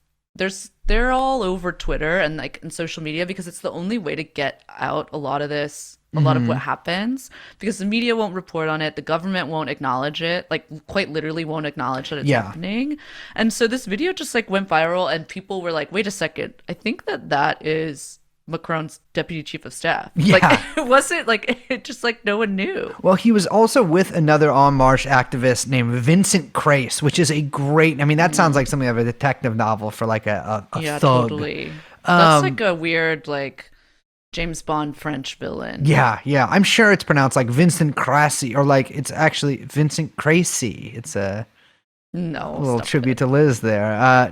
they're all over Twitter and like in social media because it's the only way to get out a lot of this, a lot of what happens, because the media won't report on it, the government won't acknowledge it, like quite literally won't acknowledge that it's happening. And so this video just like went viral and people were like, wait a second, I think that is Macron's deputy chief of staff. Yeah. Like it wasn't like, it just like no one knew. Well, he was also with another En Marche activist named Vincent Crace, which is a great, that sounds like something of a detective novel for like a yeah, thug. Totally. That's like a weird like James Bond French villain. Yeah. I'm sure it's pronounced like Vincent Cracy, or like it's actually Vincent Cracy. It's a little tribute to Liz there.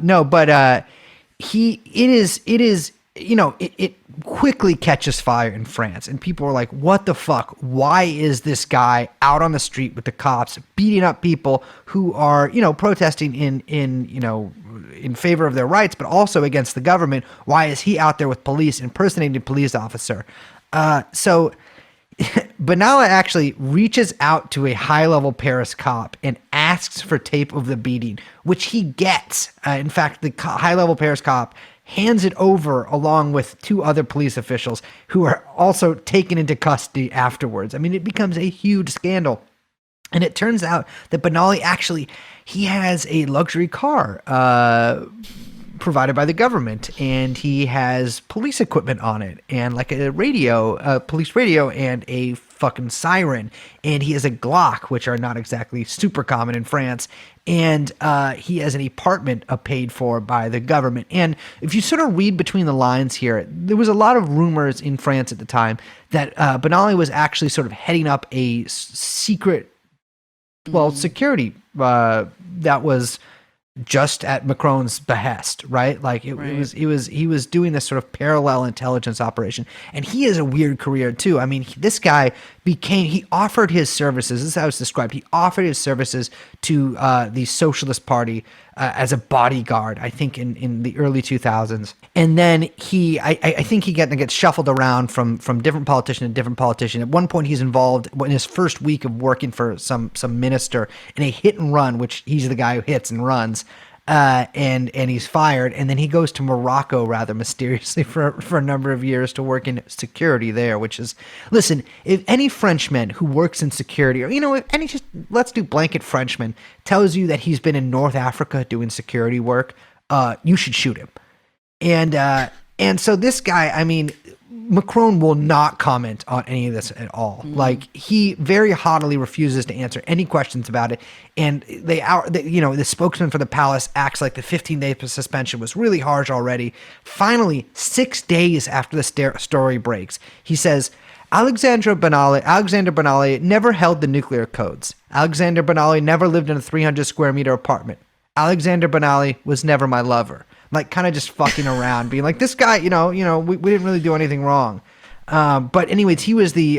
It quickly catches fire in France, and people are like, what the fuck? Why is this guy out on the street with the cops beating up people who are, protesting in favor of their rights, but also against the government? Why is he out there with police impersonating a police officer? So Benalla actually reaches out to a high-level Paris cop and asks for tape of the beating, which he gets. In fact, the high-level Paris cop hands it over along with two other police officials who are also taken into custody afterwards. It becomes a huge scandal. And it turns out that Benalla he has a luxury car provided by the government, and he has police equipment on it, and like a radio, police radio, and a fucking siren, and he has a Glock, which are not exactly super common in France, and he has an apartment paid for by the government. And if you sort of read between the lines here, there was a lot of rumors in France at the time that Benalla was actually sort of heading up a secret, security that was just at Macron's behest, right? Like he was doing this sort of parallel intelligence operation, and he has a weird career too. I mean, this guy he offered his services. This is how it's described. He offered his services to the Socialist Party as a bodyguard, I think in the early 2000s. And then I think he gets shuffled around from different politician to different politician. At one point, he's involved in his first week of working for some minister in a hit and run, which he's the guy who hits and runs. And he's fired, and then he goes to Morocco rather mysteriously for a number of years to work in security there, which is, listen, if any Frenchman who works in security, or, let's do blanket Frenchman, tells you that he's been in North Africa doing security work, you should shoot him. And so this guy, I mean, Macron will not comment on any of this at all. Like, he very haughtily refuses to answer any questions about it. And the spokesman for the palace acts like the 15-day suspension was really harsh already. Finally, 6 days after the story breaks, he says, Alexander Benalla never held the nuclear codes. Alexander Benalla never lived in a 300 square meter apartment. Alexander Benalla was never my lover. Like, kind of just fucking around, being like, this guy, we didn't really do anything wrong. But anyways, he was the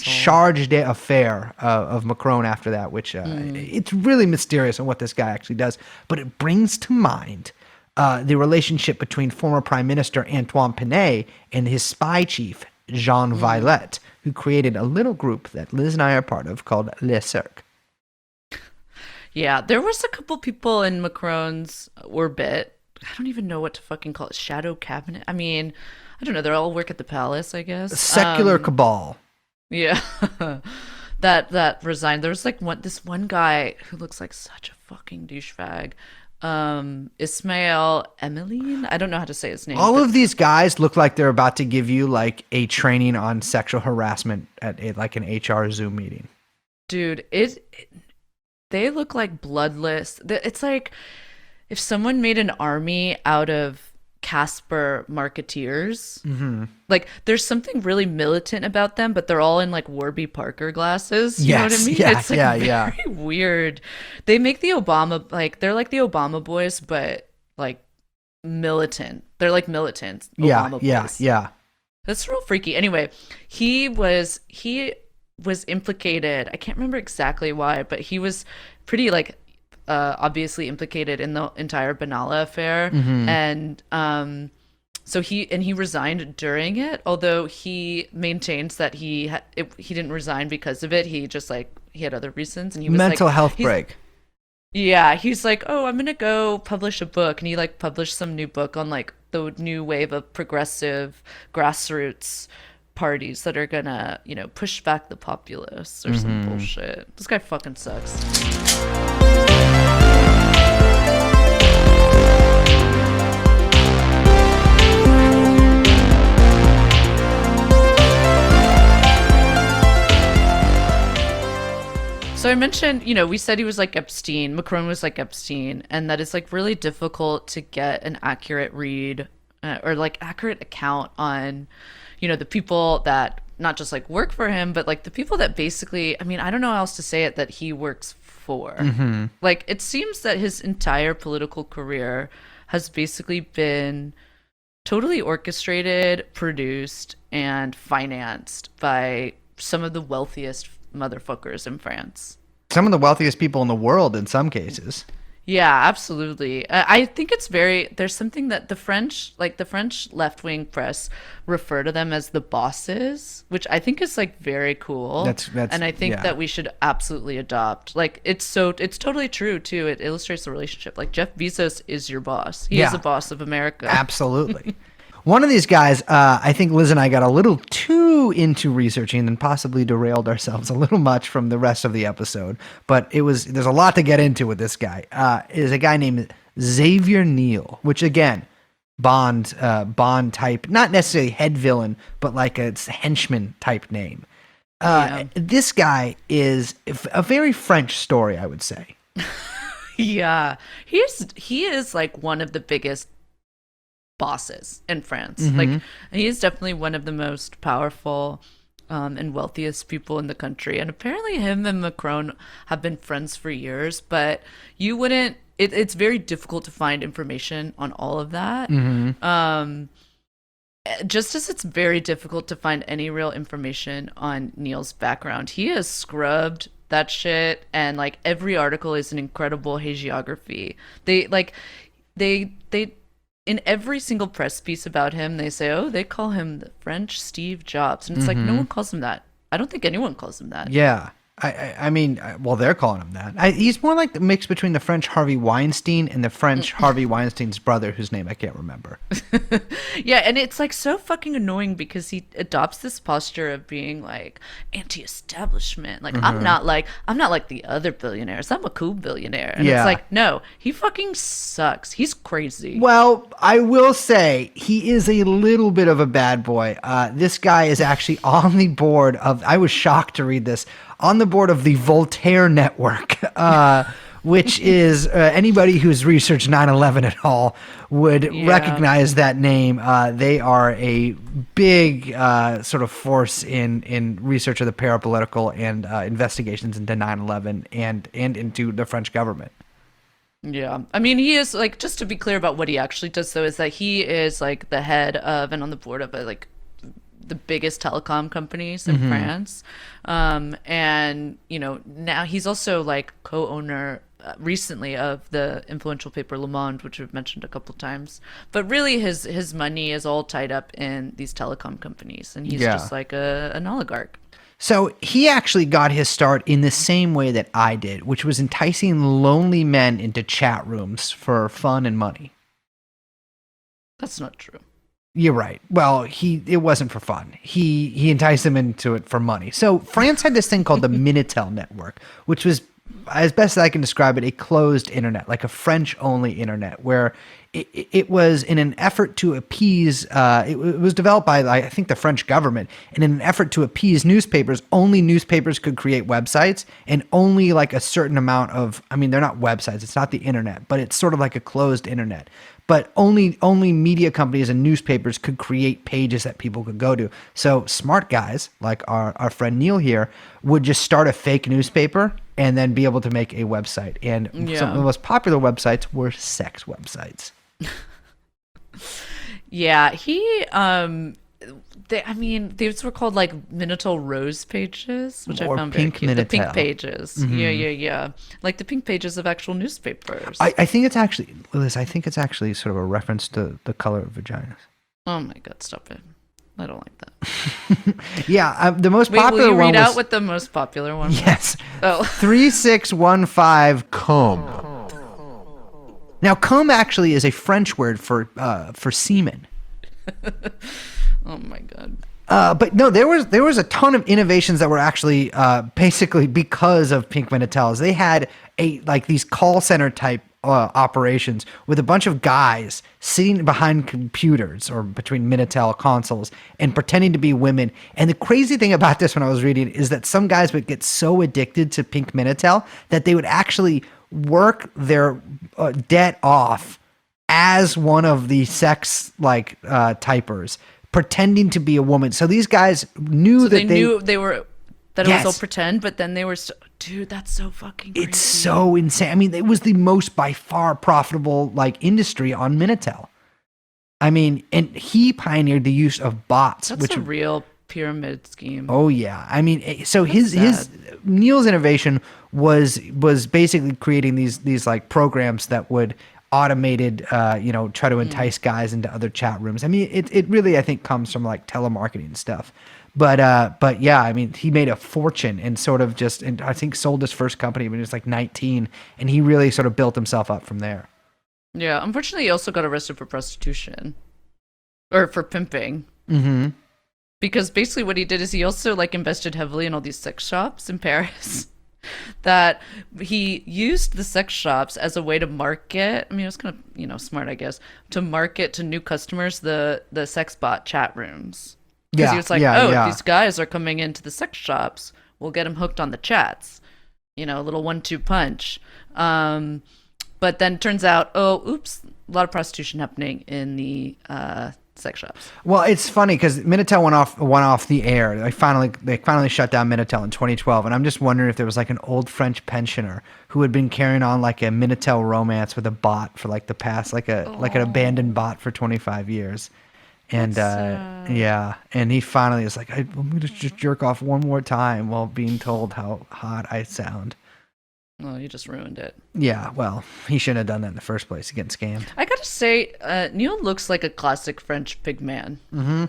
charge d'affaires of Macron after that, which it's really mysterious on what this guy actually does. But it brings to mind the relationship between former Prime Minister Antoine Pinay and his spy chief, Jean Violet, who created a little group that Liz and I are part of called Mssr. Yeah, there was a couple people in Macron's orbit. I don't even know what to fucking call it. Shadow cabinet? I mean, I don't know. They all work at the palace, I guess. A secular cabal. Yeah. that resigned. There was like this one guy who looks like such a fucking douchebag. Ismail Emeline? I don't know how to say his name. All of these guys look like they're about to give you like a training on sexual harassment at like an HR Zoom meeting. Dude, they look like bloodless. It's like if someone made an army out of Casper marketeers, like there's something really militant about them, but they're all in like Warby Parker glasses. You know what I mean? Yeah, it's like very weird. They make the Obama, like they're like the Obama boys, but like militant. They're like militant Obama boys. Yeah. That's real freaky. Anyway, he was implicated. I can't remember exactly why, but he was pretty like obviously implicated in the entire Benalla affair, and so he resigned during it. Although he maintains that he didn't resign because of it. He just like he had other reasons, and he was mental health break. Yeah, he's like, oh, I'm gonna go publish a book, and he like published some new book on like the new wave of progressive grassroots parties that are gonna, push back the populists or some bullshit. This guy fucking sucks. So I mentioned, we said he was like Epstein. Macron was like Epstein, and that it's like really difficult to get an accurate read or like accurate account on, the people that not just like work for him, but like the people that basically, I mean, I don't know how else to say it, that he works for. Like, it seems that his entire political career has basically been totally orchestrated, produced, and financed by some of the wealthiest motherfuckers in France. Some of the wealthiest people in the world in some cases. Yeah, absolutely. I think there's something that the French left-wing press refer to them as the bosses, which I think is like very cool. And I think that we should absolutely adopt. Like, it's totally true too. It illustrates the relationship. Like, Jeff Bezos is your boss. He is the boss of America. Absolutely. One of these guys, I think Liz and I got a little too into researching and possibly derailed ourselves a little much from the rest of the episode. But there's a lot to get into with this guy. Is a guy named Xavier Neal, which again, Bond type, not necessarily head villain, but like a henchman type name. This guy is a very French story, I would say. Yeah, he is like one of the biggest bosses in France. Like, he is definitely one of the most powerful and wealthiest people in the country. And apparently him and Macron have been friends for years, but you wouldn't, it's very difficult to find information on all of that. Just as it's very difficult to find any real information on Neil's background. He has scrubbed that shit, and like every article is an incredible hagiography. They in every single press piece about him, they say, oh, they call him the French Steve Jobs. And it's like, no one calls him that. I don't think anyone calls him that. Yeah. I mean, well, they're calling him that. He's more like the mix between the French Harvey Weinstein and the French Harvey Weinstein's brother, whose name I can't remember. Yeah, and it's like so fucking annoying because he adopts this posture of being like anti-establishment. Like I'm not like the other billionaires. I'm a cool billionaire. And it's like, no, he fucking sucks. He's crazy. Well, I will say he is a little bit of a bad boy. This guy is actually on the board of, I was shocked to read this, on the board of the Voltaire Network, which is anybody who's researched 9/11 at all would recognize that name. They are a big sort of force in research of the parapolitical and investigations into 9/11 and into the French government. Yeah. I mean, he is like, just to be clear about what he actually does though, is that he is like the head of and on the board of like the biggest telecom companies in France. And, you know, now he's also like co-owner recently of the influential paper Le Monde, which we've mentioned a couple times. But really his money is all tied up in these telecom companies. And he's just like an oligarch. So he actually got his start in the same way that I did, which was enticing lonely men into chat rooms for fun and money. That's not true. You're right. Well, it wasn't for fun. He enticed them into it for money. So France had this thing called the Minitel network, which was, as best as I can describe it, a closed internet, like a French-only internet, where it was in an effort to appease, it was developed by, I think, the French government, and in an effort to appease newspapers, only newspapers could create websites, and only like a certain amount of, I mean, they're not websites, it's not the internet, but it's sort of like a closed internet. But only media companies and newspapers could create pages that people could go to. So smart guys, like our friend Neil here, would just start a fake newspaper and then be able to make a website. And some of the most popular websites were sex websites. Yeah, these were called like Minitel Rose pages, which Or I found very Pink cute. The Minitel. pink pages. Yeah. Like the pink pages of actual newspapers. I think it's actually, Liz, I think it's actually sort of a reference to the color of vaginas. Oh my God, stop it. I don't like that. Yeah, the most Wait, popular will you one read was... out what the most popular one was? Yes. Oh. 3615 cum. Now, cum actually is a French word for semen. Oh my God. But no, there was a ton of innovations that were actually basically because of Pink Minitels. They had these call center type operations with a bunch of guys sitting behind computers or between Minitel consoles and pretending to be women. And the crazy thing about this when I was reading is that some guys would get so addicted to Pink Minitel that they would actually work their debt off as one of the sex typers, pretending to be a woman. So these guys knew that it was all pretend, but then they were dude, that's so fucking crazy. It's so insane. I mean, it was the most by far profitable industry on Minitel. I mean, and he pioneered the use of bots. That's a real pyramid scheme. Oh yeah. I mean, so his Neil's innovation was basically creating these like programs that would automated try to entice guys into other chat rooms. I mean, it really, I think, comes from like telemarketing stuff. But yeah, I mean, he made a fortune and sort of and I think sold his first company when he was like 19, and he really sort of built himself up from there. Yeah, unfortunately, he also got arrested for prostitution or for pimping. Mm-hmm. Because basically what he did is he also invested heavily in all these sex shops in Paris. that he used the sex shops as a way to market. I mean, it was kind of, smart, I guess, to market to new customers the sex bot chat rooms. Because he was like, if these guys are coming into the sex shops, we'll get them hooked on the chats. A little 1-2 punch. But then turns out, oops, a lot of prostitution happening in the sex shops. Well, it's funny because Minitel went off the air. They finally shut down Minitel in 2012, and I'm just wondering if there was like an old French pensioner who had been carrying on like a Minitel romance with a bot for like the past like an abandoned bot for 25 years. And and he finally is like, I'm gonna just jerk off one more time while being told how hot I sound. Well, you just ruined it. Yeah, well, he shouldn't have done that in the first place. Getting scammed. I gotta say, Neil looks like a classic French pig man. Mm-hmm.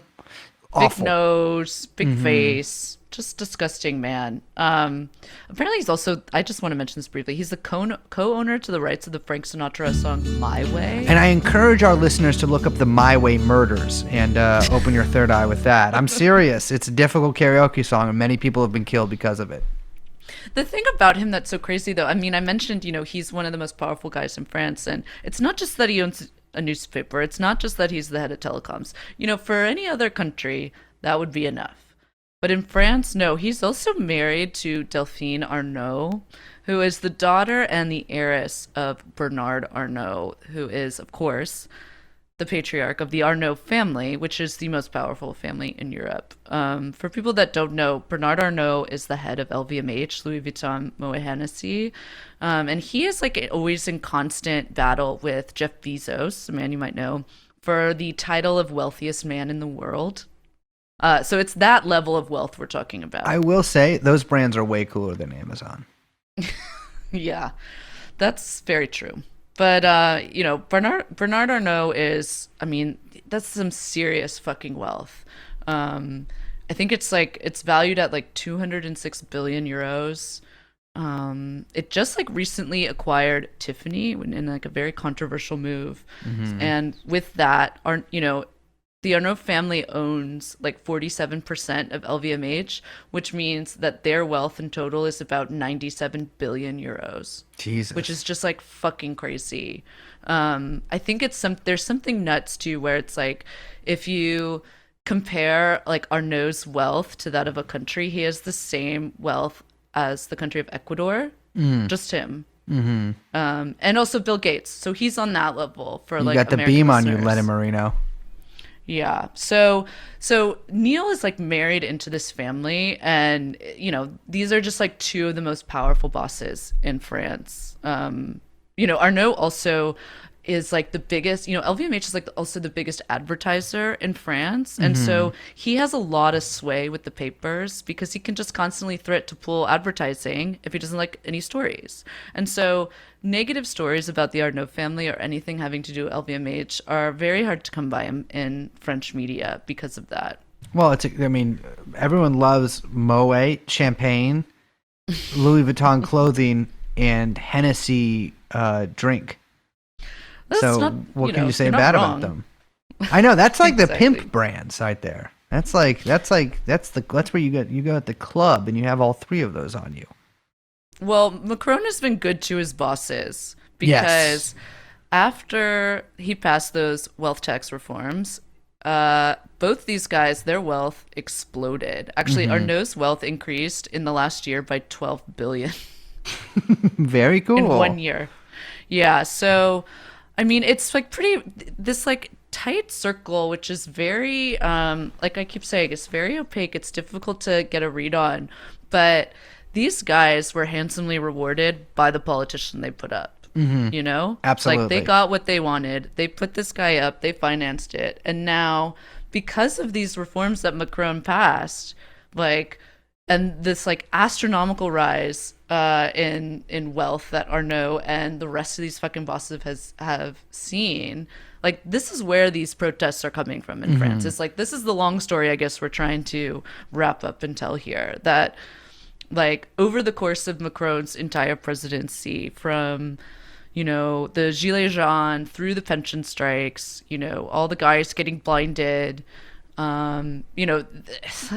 Big nose, big face, just disgusting man. Apparently he's also, I just want to mention this briefly, he's the co-owner to the rights of the Frank Sinatra song My Way. And I encourage our listeners to look up the My Way murders and open your third eye with that. I'm serious. It's a difficult karaoke song, and many people have been killed because of it. The thing about him that's so crazy, though, I mean, I mentioned, he's one of the most powerful guys in France, and it's not just that he owns a newspaper. It's not just that he's the head of telecoms. For any other country, that would be enough. But in France, no, he's also married to Delphine Arnault, who is the daughter and the heiress of Bernard Arnault, who is, of course, the patriarch of the Arnault family, which is the most powerful family in Europe. For people that don't know, Bernard Arnault is the head of LVMH, Louis Vuitton Moet Hennessy. And he is like always in constant battle with Jeff Bezos, a man you might know, for the title of wealthiest man in the world. So it's that level of wealth we're talking about. I will say those brands are way cooler than Amazon. Yeah, that's very true. But, Bernard Arnault is, I mean, that's some serious fucking wealth. I think it's valued at like 206 billion euros. It just like recently acquired Tiffany in like a very controversial move. Mm-hmm. And with that, the Arnault family owns like 47% of LVMH, which means that their wealth in total is about 97 billion euros. Jesus. Which is just like fucking crazy. I think there's something nuts too, where it's like, if you compare like Arnault's wealth to that of a country, he has the same wealth as the country of Ecuador, just him. Mm-hmm. And also Bill Gates. So he's on that level for like, you got the American beam listeners. on you, Lennon Marino. Yeah. So Neil is like married into this family, and these are just like two of the most powerful bosses in France. Arnault also is like the biggest, LVMH is like also the biggest advertiser in France. And so he has a lot of sway with the papers because he can just constantly threat to pull advertising if he doesn't like any stories. And so negative stories about the Arnault family or anything having to do with LVMH are very hard to come by in French media because of that. Well, everyone loves Moet, champagne, Louis Vuitton clothing, and Hennessy drink. What can you say bad about them? I know that's like exactly. The pimp brands right there. That's where you go at the club and you have all three of those on you. Well, Macron has been good to his bosses because after he passed those wealth tax reforms, both these guys, their wealth exploded. Actually, Arnault's wealth increased in the last year by 12 billion. Very cool. In 1 year. Yeah, so I mean, it's like this like tight circle, which is very, like I keep saying, it's very opaque. It's difficult to get a read on. But these guys were handsomely rewarded by the politician they put up, Absolutely. Like they got what they wanted. They put this guy up, they financed it. And now, because of these reforms that Macron passed, and this like astronomical rise in wealth that Arnault and the rest of these fucking bosses have seen, like this is where these protests are coming from in France. It's like, this is the long story I guess we're trying to wrap up and tell here, that like over the course of Macron's entire presidency, from the Gilets jaunes through the pension strikes, all the guys getting blinded, You know,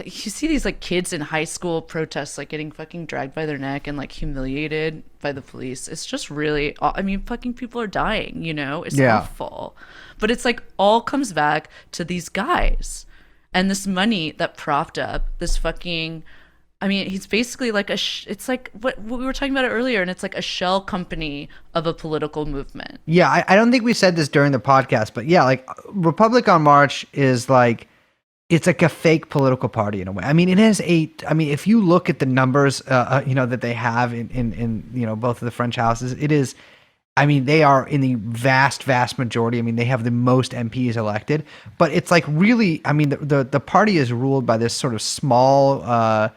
you see these like kids in high school protests like getting fucking dragged by their neck and like humiliated by the police. It's just really, I mean, fucking people are dying, you know? It's awful. But it's like all comes back to these guys and this money that propped up this fucking, I mean, he's basically like it's like what we were talking about it earlier, and it's like a shell company of a political movement. Yeah, I don't think we said this during the podcast, but yeah, like Republic on March is like, it's like a fake political party in a way. I mean, it has if you look at the numbers, you know, that they have in you know, both of the French houses, it is, I mean, they are in the vast majority. I mean, they have the most MPs elected, but it's like really, I mean, the party is ruled by this sort of small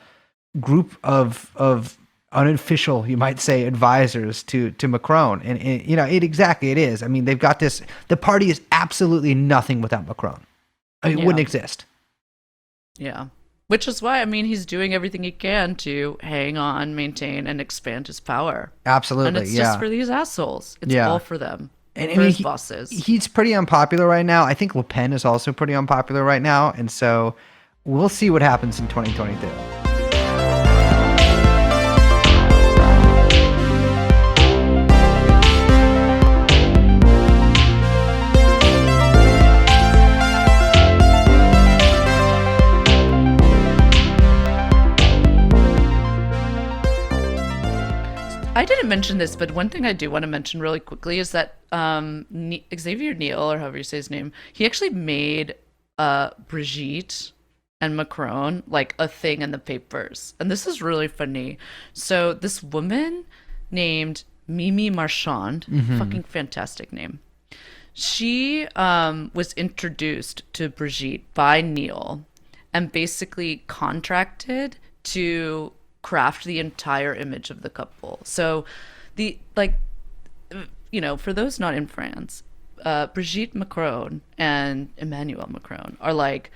group of unofficial, you might say, advisors to Macron. And you know, it is. I mean, they've got this, the party is absolutely nothing without Macron. I mean, it wouldn't exist. Yeah. Which is why, I mean, he's doing everything he can to hang on, maintain, and expand his power. Absolutely, and it's just for these assholes. It's all for them. And for his bosses. He's pretty unpopular right now. I think Le Pen is also pretty unpopular right now. And so we'll see what happens in 2022. I didn't mention this, but one thing I do want to mention really quickly is that Xavier Niel, or however you say his name, he actually made Brigitte and Macron like a thing in the papers. And this is really funny. So this woman named Mimi Marchand, fucking fantastic name. She was introduced to Brigitte by Niel and basically contracted to craft the entire image of the couple. So the, like, you know, for those not in France, Brigitte Macron and Emmanuel Macron are like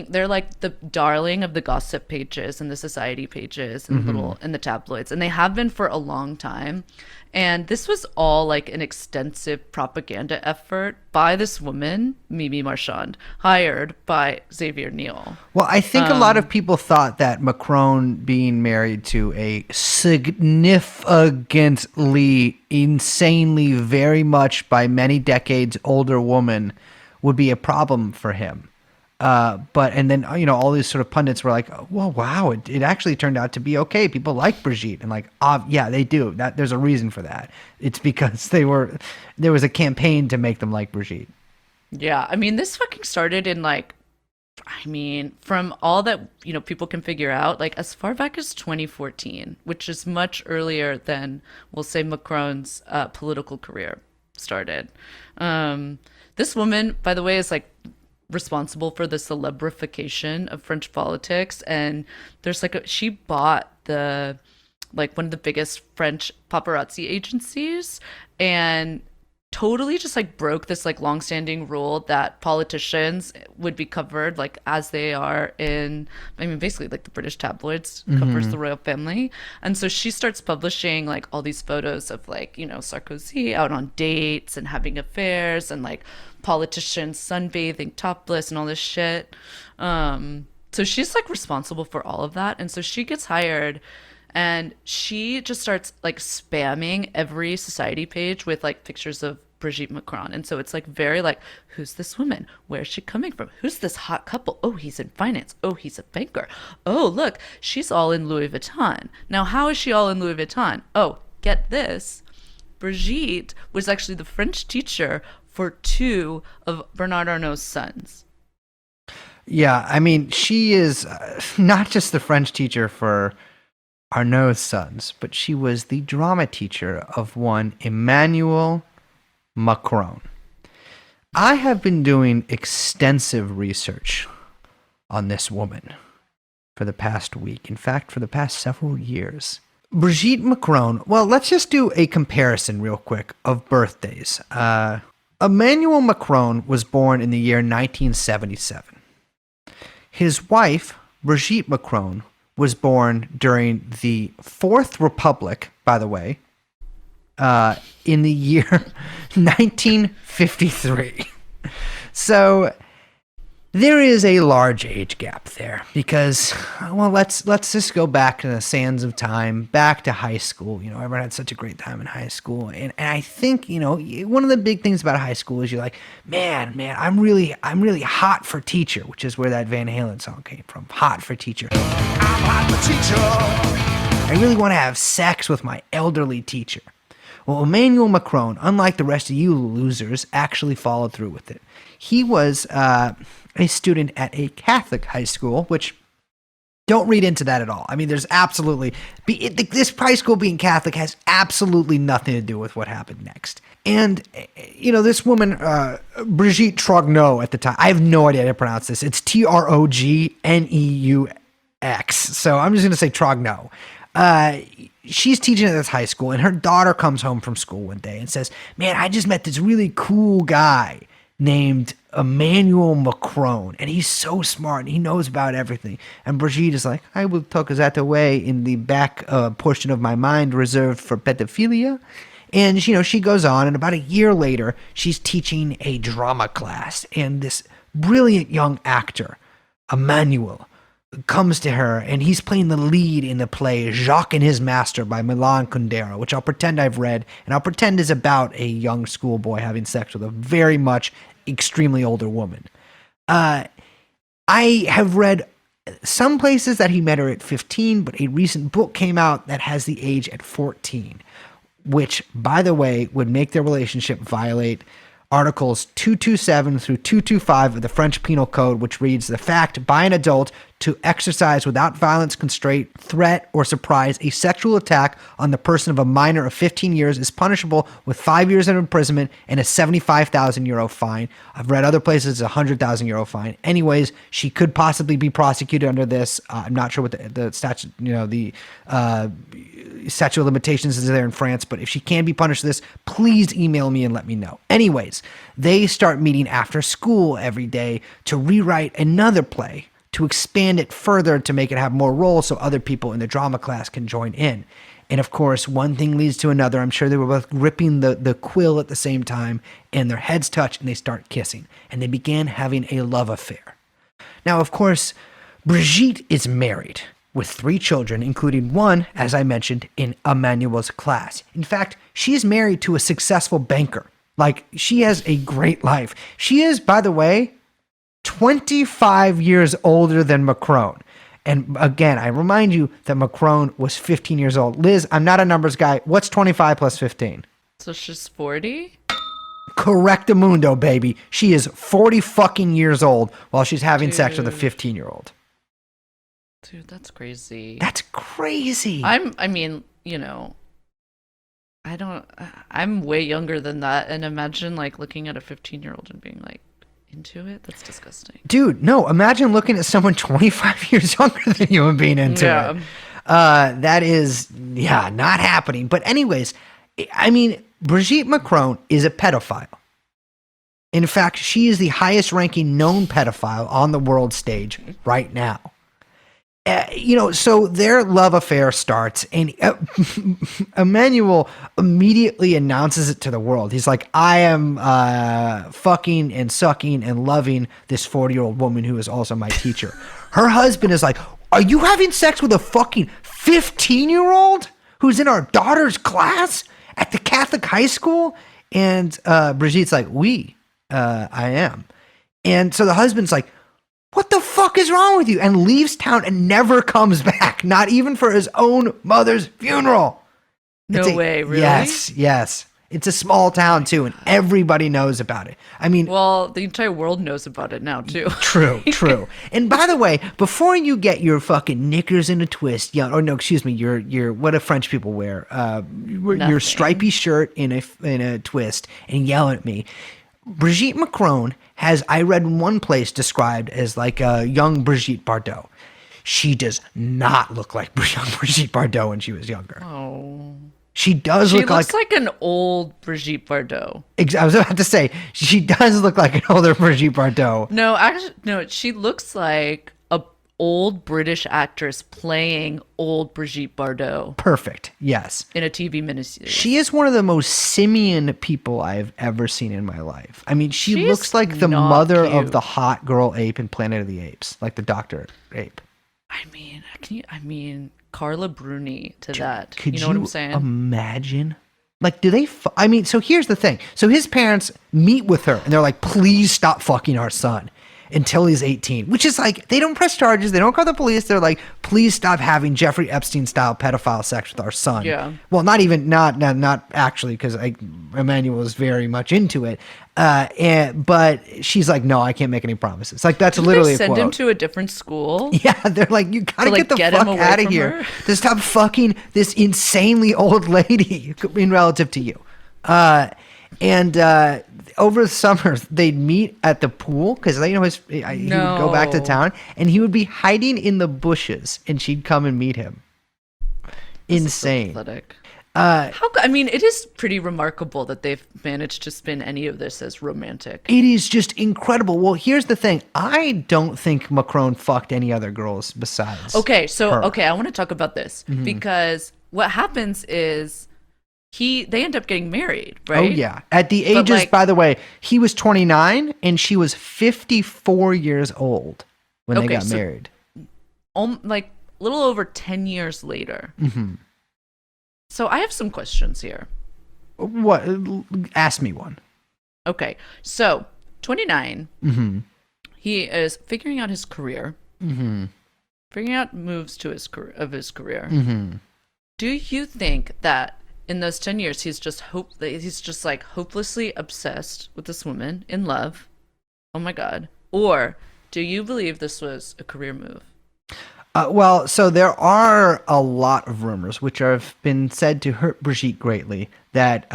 they're like the darling of the gossip pages and the society pages and in the tabloids, and they have been for a long time. And this was all like an extensive propaganda effort by this woman, Mimi Marchand, hired by Xavier Niel. Well, I think a lot of people thought that Macron being married to a significantly, insanely, very much by many decades older woman would be a problem for him. And then, you know, all these sort of pundits were like, well, wow, it actually turned out to be okay. People like Brigitte, and like, yeah, they do. That there's a reason for that. It's because there was a campaign to make them like Brigitte. Yeah. I mean, this fucking started in like, I mean, from all that, you know, people can figure out, like as far back as 2014, which is much earlier than, we'll say, Macron's political career started. This woman, by the way, is like responsible for the celebrification of French politics, and there's like she bought the like one of the biggest French paparazzi agencies and totally just like broke this like longstanding rule that politicians would be covered like as they are in, I mean, basically like the British tabloids covers the royal family. And so she starts publishing like all these photos of like, you know, Sarkozy out on dates and having affairs and like politicians sunbathing topless and all this shit. So she's like responsible for all of that. And so she gets hired and she just starts like spamming every society page with like pictures of Brigitte Macron. And so it's like very like, who's this woman? Where's she coming from? Who's this hot couple? Oh, he's in finance. Oh, he's a banker. Oh, look, she's all in Louis Vuitton. Now, how is she all in Louis Vuitton? Oh, get this. Brigitte was actually the French teacher for 2 of Bernard Arnault's sons. Yeah, I mean, she is not just the French teacher for Arnault's sons, but she was the drama teacher of one Emmanuel Macron. I have been doing extensive research on this woman for the past week. In fact, for the past several years. Brigitte Macron, well, let's just do a comparison real quick of birthdays. Emmanuel Macron was born in the year 1977. His wife, Brigitte Macron, was born during the Fourth Republic, by the way, in the year 1953. So There is a large age gap there because, well, let's just go back to the sands of time, back to high school. You know, everyone had such a great time in high school, and I think, you know, one of the big things about high school is you're like, man, I'm really hot for teacher, which is where that Van Halen song came from, hot for teacher. I'm hot for teacher. I really want to have sex with my elderly teacher. Well, Emmanuel Macron, unlike the rest of you losers, actually followed through with it. He was a student at a Catholic high school, which don't read into that at all. I mean, there's absolutely, this high school being Catholic has absolutely nothing to do with what happened next. And, you know, this woman, Brigitte Trogneux at the time, I have no idea how to pronounce this. It's Trogneux. So I'm just going to say Trogneux. She's teaching at this high school, and her daughter comes home from school one day and says, man, I just met this really cool guy named Emmanuel Macron, and he's so smart, and he knows about everything. And Brigitte is like, I will tuck that away in the back portion of my mind reserved for pedophilia. And, you know, she goes on, and about a year later, she's teaching a drama class, and this brilliant young actor, Emmanuel, comes to her, and he's playing the lead in the play Jacques and His Master by Milan Kundera, which I'll pretend I've read, and I'll pretend is about a young schoolboy having sex with a very much extremely older woman. I have read some places that he met her at 15, but a recent book came out that has the age at 14, which, by the way, would make their relationship violate Articles 227 through 225 of the French Penal Code, which reads, the fact by an adult to exercise without violence, constraint, threat, or surprise a sexual attack on the person of a minor of 15 years is punishable with 5 years of imprisonment and a 75,000 euro fine. I've read other places it's a 100,000 euro fine. Anyways, she could possibly be prosecuted under this. I'm not sure what the statute, you know, the statute of limitations is there in France, but if she can be punished for this, please email me and let me know. Anyways, they start meeting after school every day to rewrite another play, to expand it further, to make it have more roles so other people in the drama class can join in. And of course, one thing leads to another. I'm sure they were both gripping the quill at the same time, and their heads touch and they start kissing. And they began having a love affair. Now, of course, Brigitte is married with 3 children, including one, as I mentioned, in Emmanuel's class. In fact, she is married to a successful banker. Like, she has a great life. She is, by the way, 25 years older than Macron. And again, I remind you that Macron was 15 years old. Liz, I'm not a numbers guy. What's 25 plus 15? So she's 40? Correctamundo, baby. She is 40 fucking years old while she's having sex with a 15-year-old. Dude, that's crazy. That's crazy. I mean, you know, I'm way younger than that. And imagine like looking at a 15-year-old and being like into it. That's disgusting. Dude, no, imagine looking at someone 25 years younger than you and being into it. That is, not happening. But anyways, I mean, Brigitte Macron is a pedophile. In fact, she is the highest ranking known pedophile on the world stage right now. So their love affair starts, and Emmanuel immediately announces it to the world. He's like, I am fucking and sucking and loving this 40-year-old woman who is also my teacher. Her husband is like, are you having sex with a fucking 15-year-old who's in our daughter's class at the Catholic high school? And Brigitte's like, I am. And so the husband's like, what the fuck is wrong with you? And leaves town and never comes back, not even for his own mother's funeral. No way, really? Yes. It's a small town too, and everybody knows about it. I mean, well, the entire world knows about it now too. True. And by the way, before you get your fucking knickers in a twist, your what do French people wear? Your stripy shirt in a twist, and yell at me. Brigitte Macron has, I read in one place, described as like a young Brigitte Bardot. She does not look like young Brigitte Bardot when she was younger. Oh. She looks like an old Brigitte Bardot. I was about to say, she does look like an older Brigitte Bardot. No, actually, no, she looks like old British actress playing old Brigitte Bardot Perfect. Yes. in a TV miniseries. She is one of the most simian people I've ever seen in my life. I mean, she She's looks like the not mother of cute. the hot girl ape in Planet of the Apes, like the Dr. Ape. I mean, Carla Bruni to that. Could You know what I'm saying? imagine? Like, do they? I mean, so here's the thing. So his parents meet with her, and they're like, "Please stop fucking our son until he's 18." Which is like, they don't press charges, they don't call the police. They're like, "Please stop having Jeffrey Epstein style pedophile sex with our son." Yeah. Well, not actually, because Emmanuel is very much into it. But she's like, "No, I can't make any promises." Like, that's literally They a send quote. him to a different school. Yeah, they're like, "You gotta To, get the get him fuck away out of from here her? to stop fucking this insanely old lady in relative to you." Over the summer, they'd meet at the pool because he would go back to No. town, and he would be hiding in the bushes, and she'd come and meet him. Insane. Pathetic. I mean, it is pretty remarkable that they've managed to spin any of this as romantic. It is just incredible. Well, here's the thing. I don't think Macron fucked any other girls besides. Okay, so her. I want to talk about this because what happens is they end up getting married, right? Oh, yeah. At the ages, like- by the way, he was 29 and she was 54 years old when they Okay, got so- married. Like a little over 10 years later. Mm-hmm. So I have some questions here. What? Ask me one. Okay, so 29. Mm-hmm. He is figuring out his career. Mm-hmm. Figuring out moves to his career. Mm-hmm. Do you think that in those 10 years he's just like hopelessly obsessed with this woman, in love? Oh my god. Or do you believe this was a career move? Well, so there are a lot of rumors which have been said to hurt Brigitte greatly that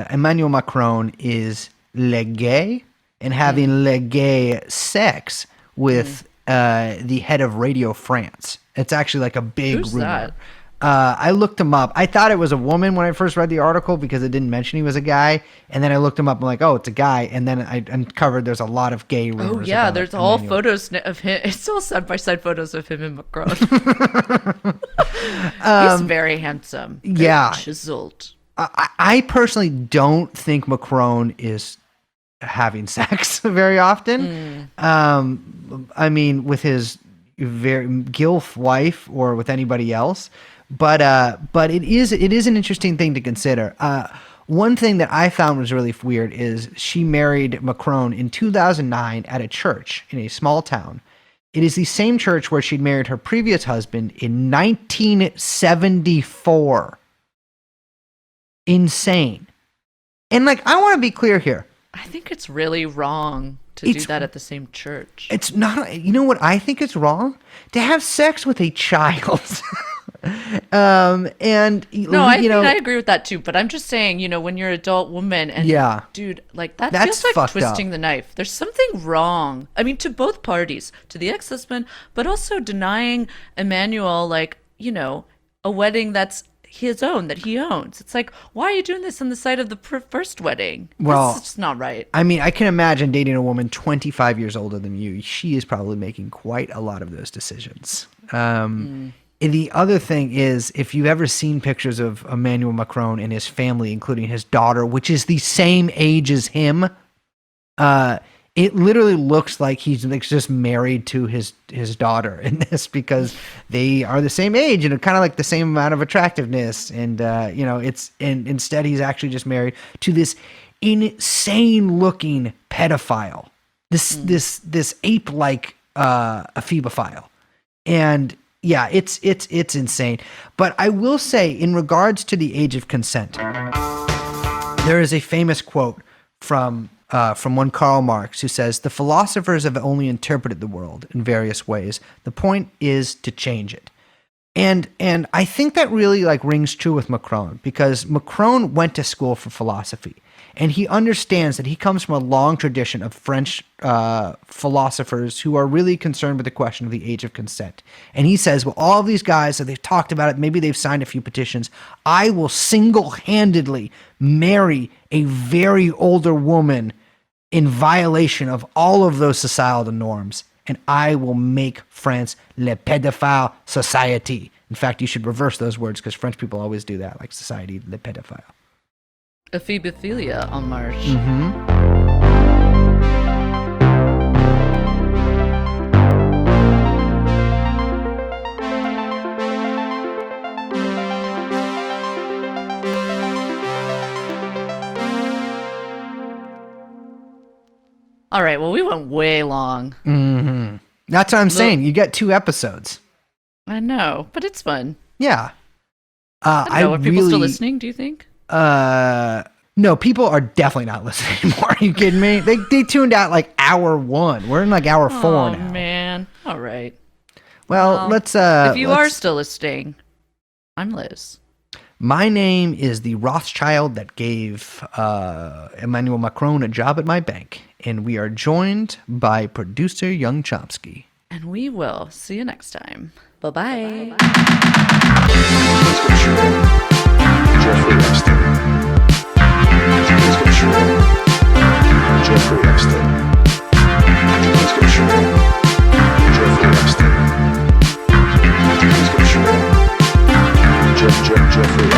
Emmanuel Macron is le gay and having le gay sex with the head of Radio France. It's actually like a big Who's rumor. that? I looked him up. I thought it was a woman when I first read the article because it didn't mention he was a guy. And then I looked him up. I'm like, oh, it's a guy. And then I uncovered there's a lot of gay rumors. Oh yeah, about there's all Emmanuel. photos of him. It's all side by side photos of him and Macron. He's very handsome. Very yeah. chiseled. I personally don't think Macron is having sex very often. I mean, with his very gilf wife or with anybody else. But it is an interesting thing to consider. One thing that I found was really weird is she married Macron in 2009 at a church in a small town. It is the same church where she'd married her previous husband in 1974. Insane. And like, I want to be clear here. I think it's really wrong to do that at the same church. It's not, you know what I think is wrong? To have sex with a child. I agree with that too. But I'm just saying, when you're an adult woman and Yeah. dude, like that That's feels like fucked twisting up. the knife. There's something wrong. I mean, to both parties, to the ex-husband, but also denying Emmanuel, like, a wedding that's his own, that he owns. It's like, why are you doing this on the side of the first wedding? Well, That's just not right. I mean, I can imagine dating a woman 25 years older than you. She is probably making quite a lot of those decisions. And the other thing is, if you've ever seen pictures of Emmanuel Macron and his family, including his daughter, which is the same age as him, it literally looks like he's like just married to his daughter in this because they are the same age and kind of like the same amount of attractiveness. And, and instead he's actually just married to this insane looking pedophile, this ape-like ephebophile. And yeah, it's insane. But I will say, in regards to the age of consent, there is a famous quote from one Karl Marx who says, "The philosophers have only interpreted the world in various ways. The point is to change it." And I think that really like rings true with Macron, because Macron went to school for philosophy, and he understands that he comes from a long tradition of French philosophers who are really concerned with the question of the age of consent. And he says, well, all of these guys, so they've talked about it, maybe they've signed a few petitions. I will single-handedly marry a very older woman in violation of all of those societal norms, and I will make France le pédophile society. In fact, you should reverse those words because French people always do that, like society le pédophile. Ephebophilia en marche. All right, well, we went way long. That's what I'm saying. You get 2 episodes. I know, but it's fun. Yeah. I don't know. Are people still listening, do you think? No, people are definitely not listening anymore. Are you kidding me? They tuned out like hour 1. We're in like hour 4 Oh, now. man. All right. Well, let's if you are still listening, I'm Liz. My name is the Rothschild that gave Emmanuel Macron a job at my bank, and we are joined by producer Young Chomsky. And we will see you next time. Bye-bye. Let's go shoot. Jeffrey Epstein. Let's go shoot. Jeffrey Epstein. Let's go shoot. Jeffrey Epstein. Let's go shoot. Jeffrey